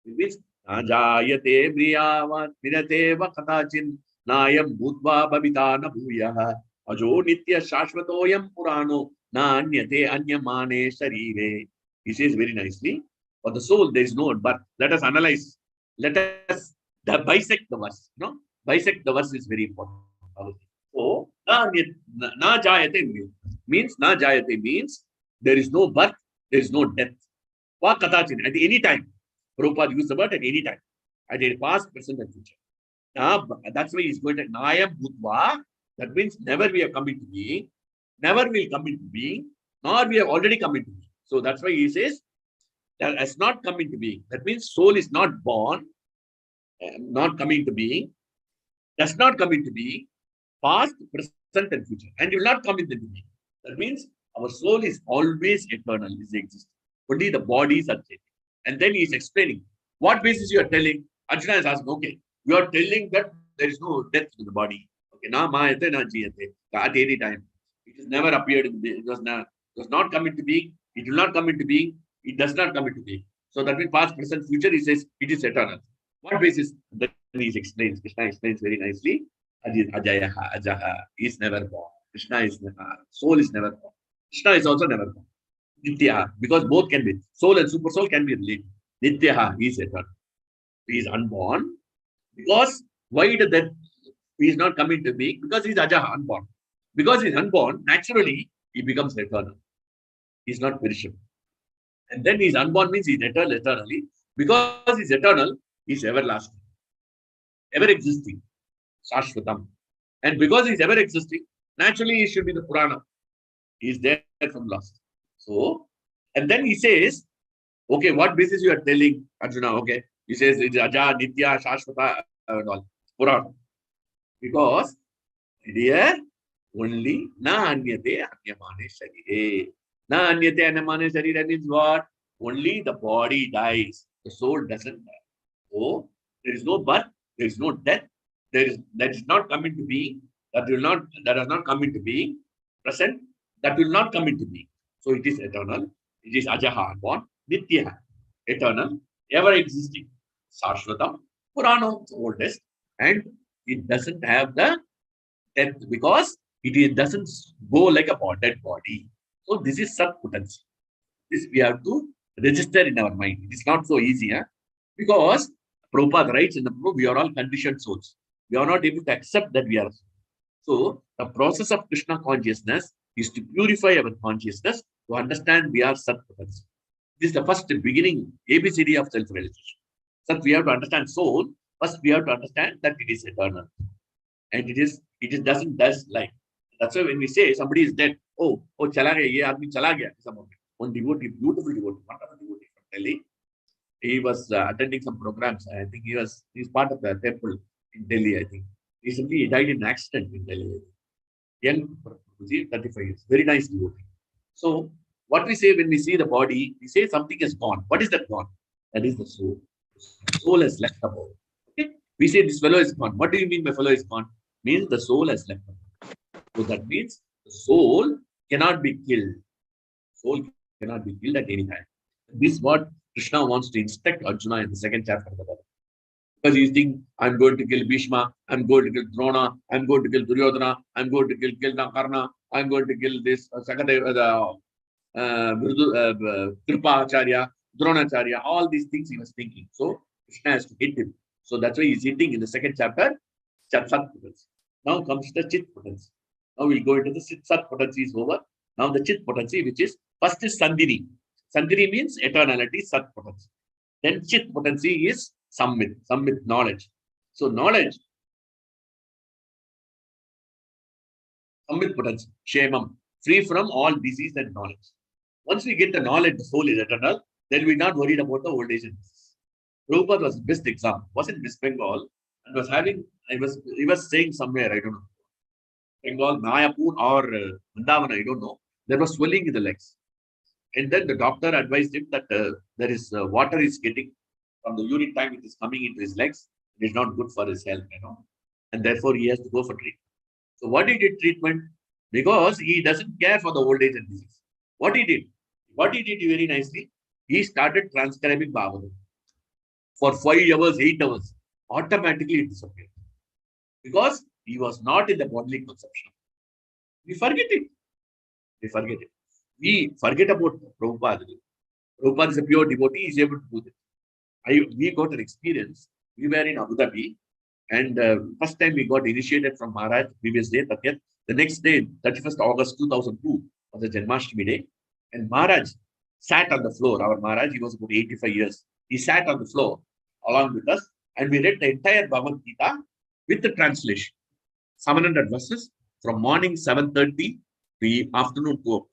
It means, Najayate Briyavat Virateva Katachin Nayam Bhutva Babita Nabhuyaha Ajo Nitya Shashvatoyam Purano Nanyate Anyamane Sharire. He says very nicely, for the soul there is no birth. Let us analyze. Let us bisect the verse. You know, bisect the verse is very important. So, na jayate means there is no birth, there is no death. At any time. Prabhupada used the word at any time. At a past, present, and future. That's why he's going to Nayam Bhutva. That means never we have come into being, never will come into being, nor we have already come into being. So that's why he says that has not come into being. That means soul is not born, not coming into being, does not come into being, past, present, and future, and will not come into being. That means our soul is always eternal, is existing. Only the bodies are changing. And then he is explaining what basis you are telling. Arjuna is asking, okay, you are telling that there is no death to the body. Okay, na mayate, na jiyate. At any time. It has never appeared in it does not come into being, it will not come into being, it does not come into being. So that means past, present, future, he says it is eternal. What basis? Then he explains, Krishna explains very nicely. Ajayaha, Ajaha is never born. Krishna is never, soul is never born. Krishna is also never born. Nityaha, because both can be, soul and super soul can be related. Nityaha, he is eternal. He is unborn. Because why did that he is not coming to being? Because he is Ajaha, unborn. Because he is unborn, naturally he becomes eternal. He is not perishable. And then he is unborn means he is eternal eternally. Because he is eternal, he is everlasting, ever existing, Shashvatam. And because he is ever existing, naturally he should be the Purana. He is there from last. So, and then he says, okay, what basis you are telling Arjuna? Okay, he says it's Aja, Nitya, Shashvata, and all. Purana. Because here only na anyate anyamane sharire. Na anyate anyamane sharire means what? Only the body dies. The soul doesn't die. So there is no birth, there is no death, that is not come into being, that has not come into being, present, that will not come into being. So it is eternal, it is Ajaha, born, Nitya, eternal, ever existing, Sarshvatam, Purano, oldest, and it doesn't have the death because it doesn't go like a dead body. So this is Sat potency. This we have to register in our mind. It is not so easy, because Prabhupada writes in the book, we are all conditioned souls. We are not able to accept that we are. So the process of Krishna consciousness is to purify our consciousness to understand we are Sat potency. This is the first beginning, ABCD of self-realization. So we have to understand soul. First, we have to understand that it is eternal, and it doesn't like That's why when we say somebody is dead, oh, chala gaya, ye aadmi chala gaya. One devotee, beautiful devotee, wonderful devotee from Delhi. He was attending some programs. I think he's part of the temple in Delhi, I think. Recently, he died in an accident in Delhi. Young, 35 years. Very nice devotee. So, what we say when we see the body, we say something is gone. What is that gone? That is the soul. Soul has left the body. Okay? We say this fellow is gone. What do you mean by fellow is gone? Means the soul has left the body. So that means the soul cannot be killed. Soul cannot be killed at any time. This is what Krishna wants to instruct Arjuna in the second chapter of the Bhagavatam. Because you think, I'm going to kill Bhishma, I'm going to kill Drona, I'm going to kill Duryodhana, I'm going to kill Karna, I'm going to kill this Sakadeva, Kripacharya, Dronacharya, all these things he was thinking. So Krishna has to hit him. So that's why he's hitting in the second chapter, Sat potency. Now comes the Chit potency. Now we'll go into the Sat potency is over. Now the Chit potency, which is first is Sandhini. Sandhini means eternality, Sat potency. Then Chit potency is Samvit knowledge. So knowledge, Samvit potency, Shemam, free from all disease and knowledge. Once we get the knowledge, the soul is eternal, then we're not worried about the old age and disease. Prabhupada was the best example. Was in West Bengal and was having, he was saying somewhere, I don't know, Bengal, Mayapur or Andaman, I don't know. There was swelling in the legs. And then the doctor advised him that there is water is getting from the urine time, it is coming into his legs. It is not good for his health, and therefore he has to go for treatment. So what he did treatment? Because he doesn't care for the old age and disease. What he did very nicely, he started transcribing Bhagavatham. For 5 hours, 8 hours, automatically it disappeared. Because he was not in the bodily conception. We forget it. We forget about Prabhupada. Prabhupada is a pure devotee, he is able to do this. We got an experience. We were in Abu Dhabi, and first time we got initiated from Maharaj, previous day, Tatyat. The next day, 31st August 2002, was the Janmashtami day, and Maharaj sat on the floor. Our Maharaj, he was about 85 years. He sat on the floor along with us, and we read the entire Bhagavad Gita with the translation. 700 verses from morning 7:30 to afternoon 2 o'clock.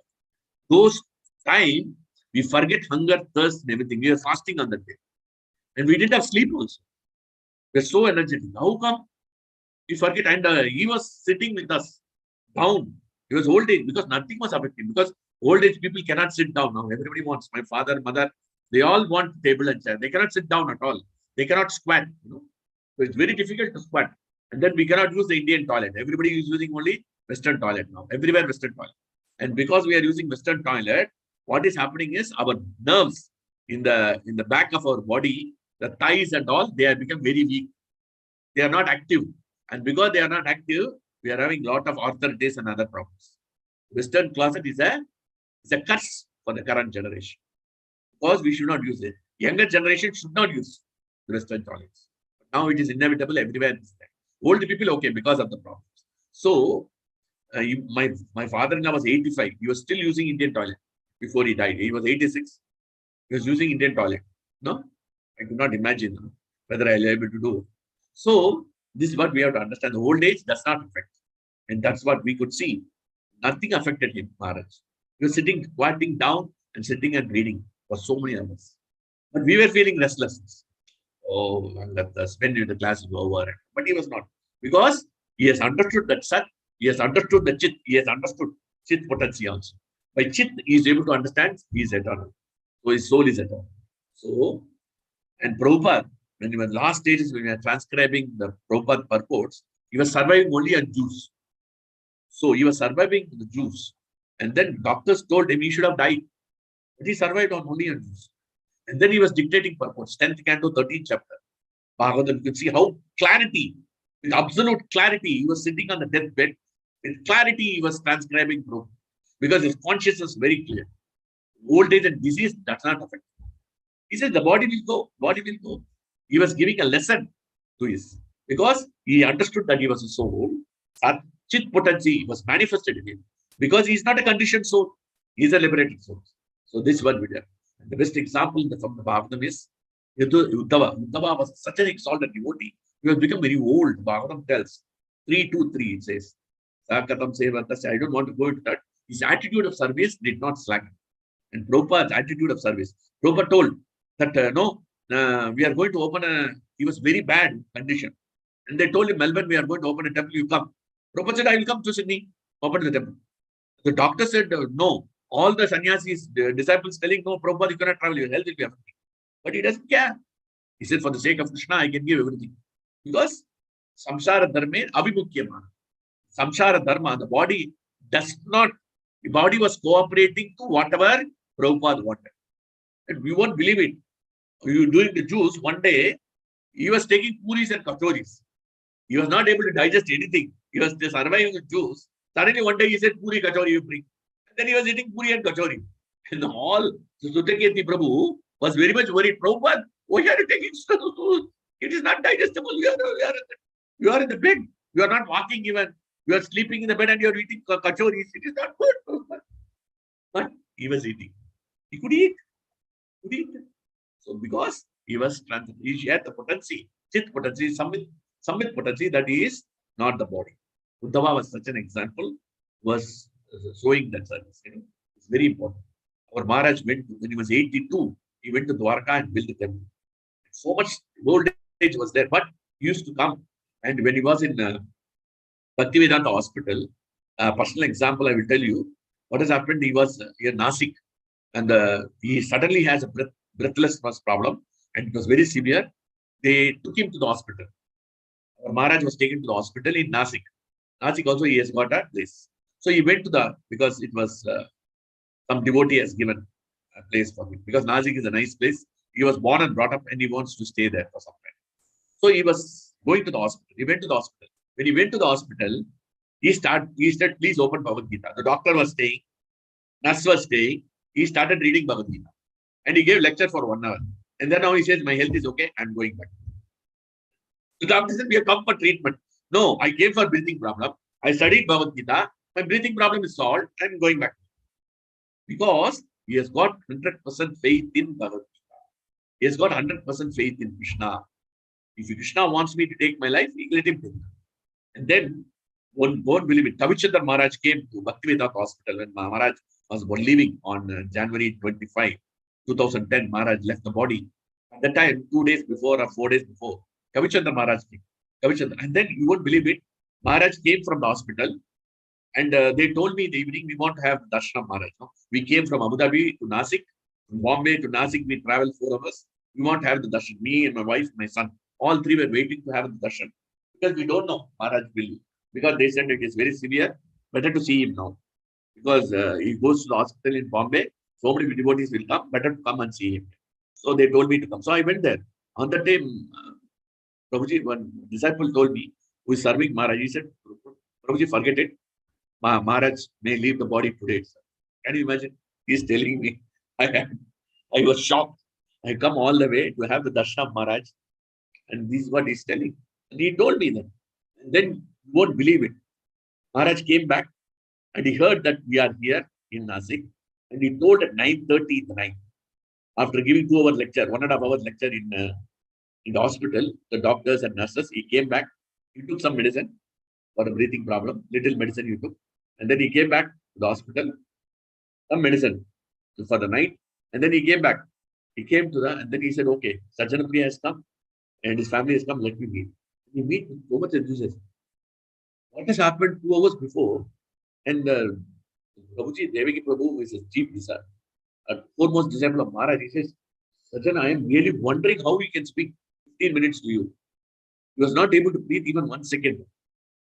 Those time, we forget hunger, thirst, and everything. We were fasting on that day. And we didn't have sleep also. We're so energetic. How come? We forget. And he was sitting with us down. He was old age because nothing was affecting. Because old age people cannot sit down now. Everybody wants. My father, mother, they all want table and chair. They cannot sit down at all. They cannot squat. So it's very difficult to squat. And then we cannot use the Indian toilet. Everybody is using only Western toilet now. Everywhere Western toilet. And because we are using Western toilet, what is happening is our nerves in the back of our body, the thighs and all, they have become very weak. They are not active. And because they are not active, we are having a lot of arthritis and other problems. Western closet is a curse for the current generation. Because we should not use it. Younger generation should not use the Western toilets. But now it is inevitable everywhere. Old people, okay, because of the problems. So, my father-in-law was 85. He was still using Indian toilet before he died. He was 86. He was using Indian toilet. No? I could not imagine whether I'll be able to do. So, this is what we have to understand. The old age does not affect. And that's what we could see. Nothing affected him, Maharaj. He was sitting, squatting down and sitting and reading for so many hours. But we were feeling restlessness. Oh, let us when the class is over. But he was not. Because he has understood that Sat, he has understood the Chit, he has understood Chit potency also. By Chit, he is able to understand he is eternal. So his soul is eternal. So, and Prabhupada, when he was last stages, when we were transcribing the Prabhupada purports, he was surviving only on juice. So he was surviving the juice. And then doctors told him he should have died. But he survived on only on juice. And then he was dictating purports, 10th canto, 13th chapter. Bhagavatham, you can see how clarity, with absolute clarity, he was sitting on the deathbed. With clarity, he was transcribing Prabhupada. Because his consciousness is very clear. Old age and disease does not affect him. He said the body will go. He was giving a lesson to his. Because he understood that he was a soul. That Chit potency was manifested in him. Because he is not a conditioned soul. He is a liberated soul. So this is what we did. The best example from the Bhagavatam is Uddhava. Uddhava was such an exalted devotee. He has become very old. Bhagavatam tells 3:2:3 it says. Sakatam Sevatasya. I don't want to go into that. His attitude of service did not slacken. And Prabhupada's attitude of service. Prabhupada told that, no, we are going to open he was very bad condition. And they told him, Melbourne, we are going to open a temple, you come. Prabhupada said, I will come to Sydney, open the temple. The doctor said, no. All the sannyasis, the disciples telling, no, Prabhupada, you cannot travel, your health will be affected. But he doesn't care. He said, for the sake of Krishna, I can give everything. Because samsara dharma abhimukyama. Samsara dharma, the body was cooperating to whatever Prabhupada wanted. And we won't believe it. You doing the juice, one day, he was taking puris and kachoris. He was not able to digest anything. He was surviving the juice. Suddenly one day he said, puri kachori you bring. And then he was eating puri and kachori. And all, Sutakirti Prabhu was very much worried. Prabhupada, why are you taking so? It is not digestible. You are in the bed. You are not walking even. You are sleeping in the bed and you are eating kachoris. It is not good, Prabhupada. But he was eating. He could eat. So because he was strengthened, he had the potency, chit potency, samvit potency, that is not the body. Uddhava was such an example, was showing that service. It's very important. Our Maharaj went, when he was 82, he went to Dwarka and built the temple. So much old age was there, but he used to come. And when he was in Bhaktivedanta Hospital, personal example I will tell you, what has happened, he was here in Nasik, and he suddenly has a breathlessness problem, and it was very severe. They took him to the hospital. Our Maharaj was taken to the hospital in Nasik. Nasik also he has got a place. So he went to because it was some devotee has given a place for him. Because Nasik is a nice place. He was born and brought up and he wants to stay there for some time. So he was going to the hospital. He went to the hospital. When he went to the hospital, he said, please open Bhagavad Gita. The doctor was staying, nurse was staying. He started reading Bhagavad Gita. And he gave lecture for 1 hour. And then now he says, my health is okay, I'm going back. The doctor said, we have come for treatment. No, I came for breathing problem. I studied Bhagavad Gita. My breathing problem is solved. I'm going back. Because he has got 100% faith in Bhagavad Gita. He has got 100% faith in Krishna. If Krishna wants me to take my life, let him take it. And then, won't believe it, Kavichandra Maharaj came to Bhaktivedanta Hospital when Maharaj was leaving on January 25, 2010. Maharaj left the body. At that time, 2 days before or 4 days before, Kavichandra Maharaj came. And then you won't believe it, Maharaj came from the hospital and they told me in the evening, we want to have darshan of Maharaj. No? We came from Abu Dhabi to Nasik, from Bombay to Nasik, we traveled 4 hours. We want to have the darshan. Me and my wife, my son, all 3 were waiting to have the darshan. Because we don't know Maharaj will. Because they said it is very severe, better to see him now. Because he goes to the hospital in Bombay, so many devotees will come, better to come and see him. So they told me to come. So I went there. On that time, Prabhuji, one disciple told me, who is serving Maharaj, he said, Prabhuji, forget it. Maharaj may leave the body today. Sir. Can you imagine? He is telling me. I was shocked. I come all the way to have the darshan of Maharaj. And this is what he's telling. And he told me that. And then you won't believe it. Maharaj came back and he heard that we are here in Nasik. And he told at 9:30 in the night, after giving 2 hours lecture, 1.5 hours lecture in the hospital, the doctors and nurses, he came back. He took some medicine for a breathing problem, little medicine he took. And then he came back to the hospital, some medicine for the night. And then he came back. He came to and then he said, okay, Sajjan Priya has come and his family has come, let me meet. He meet with so much enthusiasm. What has happened 2 hours before? And Prabhuji, Devaki Prabhu, who is his chief disciple, a foremost disciple of Maharaj, he says, Sajjan, I am really wondering how we can speak 15 minutes to you. He was not able to breathe even 1 second.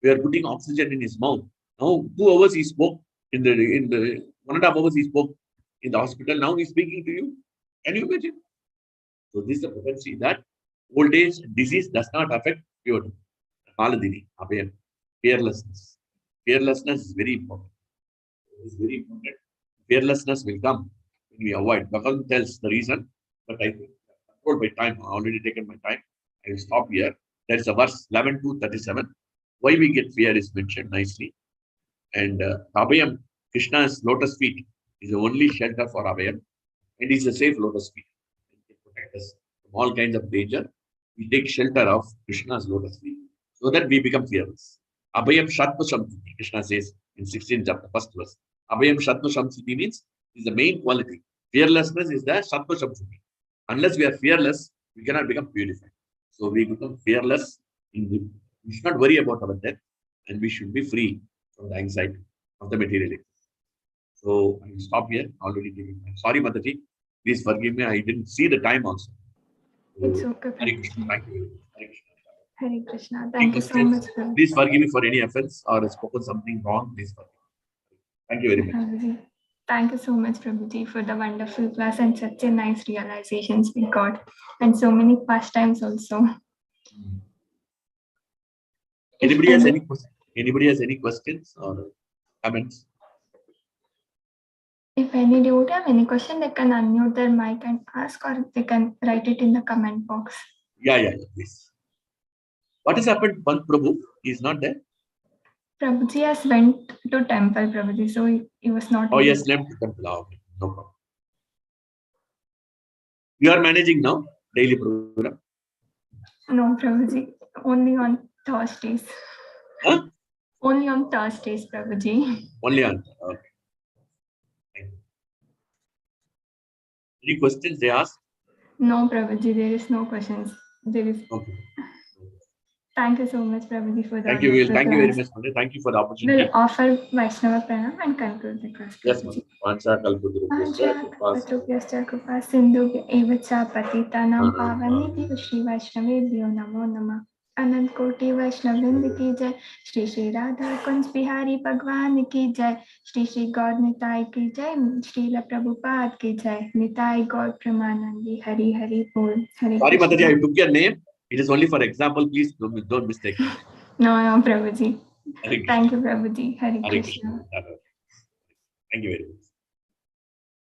We are putting oxygen in his mouth. Now, 2 hours he spoke in the 1.5 hours he spoke in the hospital. Now he's speaking to you. Can you imagine? So this is the prophecy that old age disease does not affect purity. Maladini, abhayam, fearlessness. Fearlessness is very important. It is very important. Fearlessness will come when we avoid. Bhagavan tells the reason, but I think controlled by time. I already taken my time. I will stop here. There is a verse 11 to 37. Why we get fear is mentioned nicely. And Abhayam, Krishna's lotus feet, is the only shelter for Abhayam. And it's a safe lotus feet. It can protect us from all kinds of danger. We take shelter of Krishna's lotus feet so that we become fearless. Abhayam Shatva Shamsiti, Krishna says in 16th chapter, first verse. Abhayam Shatva Shamsiti means is the main quality. Fearlessness is the Shatva Shamsiti. Unless we are fearless, we cannot become purified. So we become fearless. We should not worry about our death, and we should be free from the anxiety of the material existence. So I will stop here. Already taking time. Sorry, Mataji. Please forgive me. I didn't see the time also. It's okay. Hare Krishna. Thank you very much. Hare Krishna. Hare Krishna. Thank you so much, Prabhuji. Please forgive me for any offense or spoken something wrong. Please forgive me. Thank you very much. Prabhuji. Thank you so much, Prabhuji, for the wonderful class and such a nice realizations we got, and so many pastimes also. Anybody has any questions? Anybody has any questions or comments? If any devotee have any question, they can unmute their mic and ask, or they can write it in the comment box. Yeah, please. What has happened? Pant Prabhu is not there. Prabhuji has went to temple, Prabhuji, so he was not. Oh, yes, left the temple. Okay, no problem. You are managing now daily program? No, Prabhuji, only on Thursdays. Huh? Only on Thursdays, Prabhuji. Only on. Okay. Thank you. Any questions they ask? No, Prabhuji, there is no questions. There is. Okay. Thank you so much, Prabhuji, for the Thank you. Thank you very class. much. Thank you for the opportunity. We'll offer Vaishnava Pranam and conclude the class. Yes, Prabhuji. Vancha Kalpudurupyascha Patrupyascha Kripa Sindhu Evacha Patitanam Pavaniti Shri Vaishnavebhyo Namo Namah. Anant Koti Vaishnavind ki jai, Shri Shri Radha Kunj Bihari Bhagwan ki jai, Shri Shri Gaur Nitai ki jai, Srila Prabhupada ki jai, Nitai Gaur Pramanandi, Hari Hari Bol. Hare Sorry, Krishna. Mataji, I took your name. It is only for example. Please don't mistake me. No, Prabhuji. Thank you, Prabhuji. Hare Hare Krishna. Krishna. Thank you very much.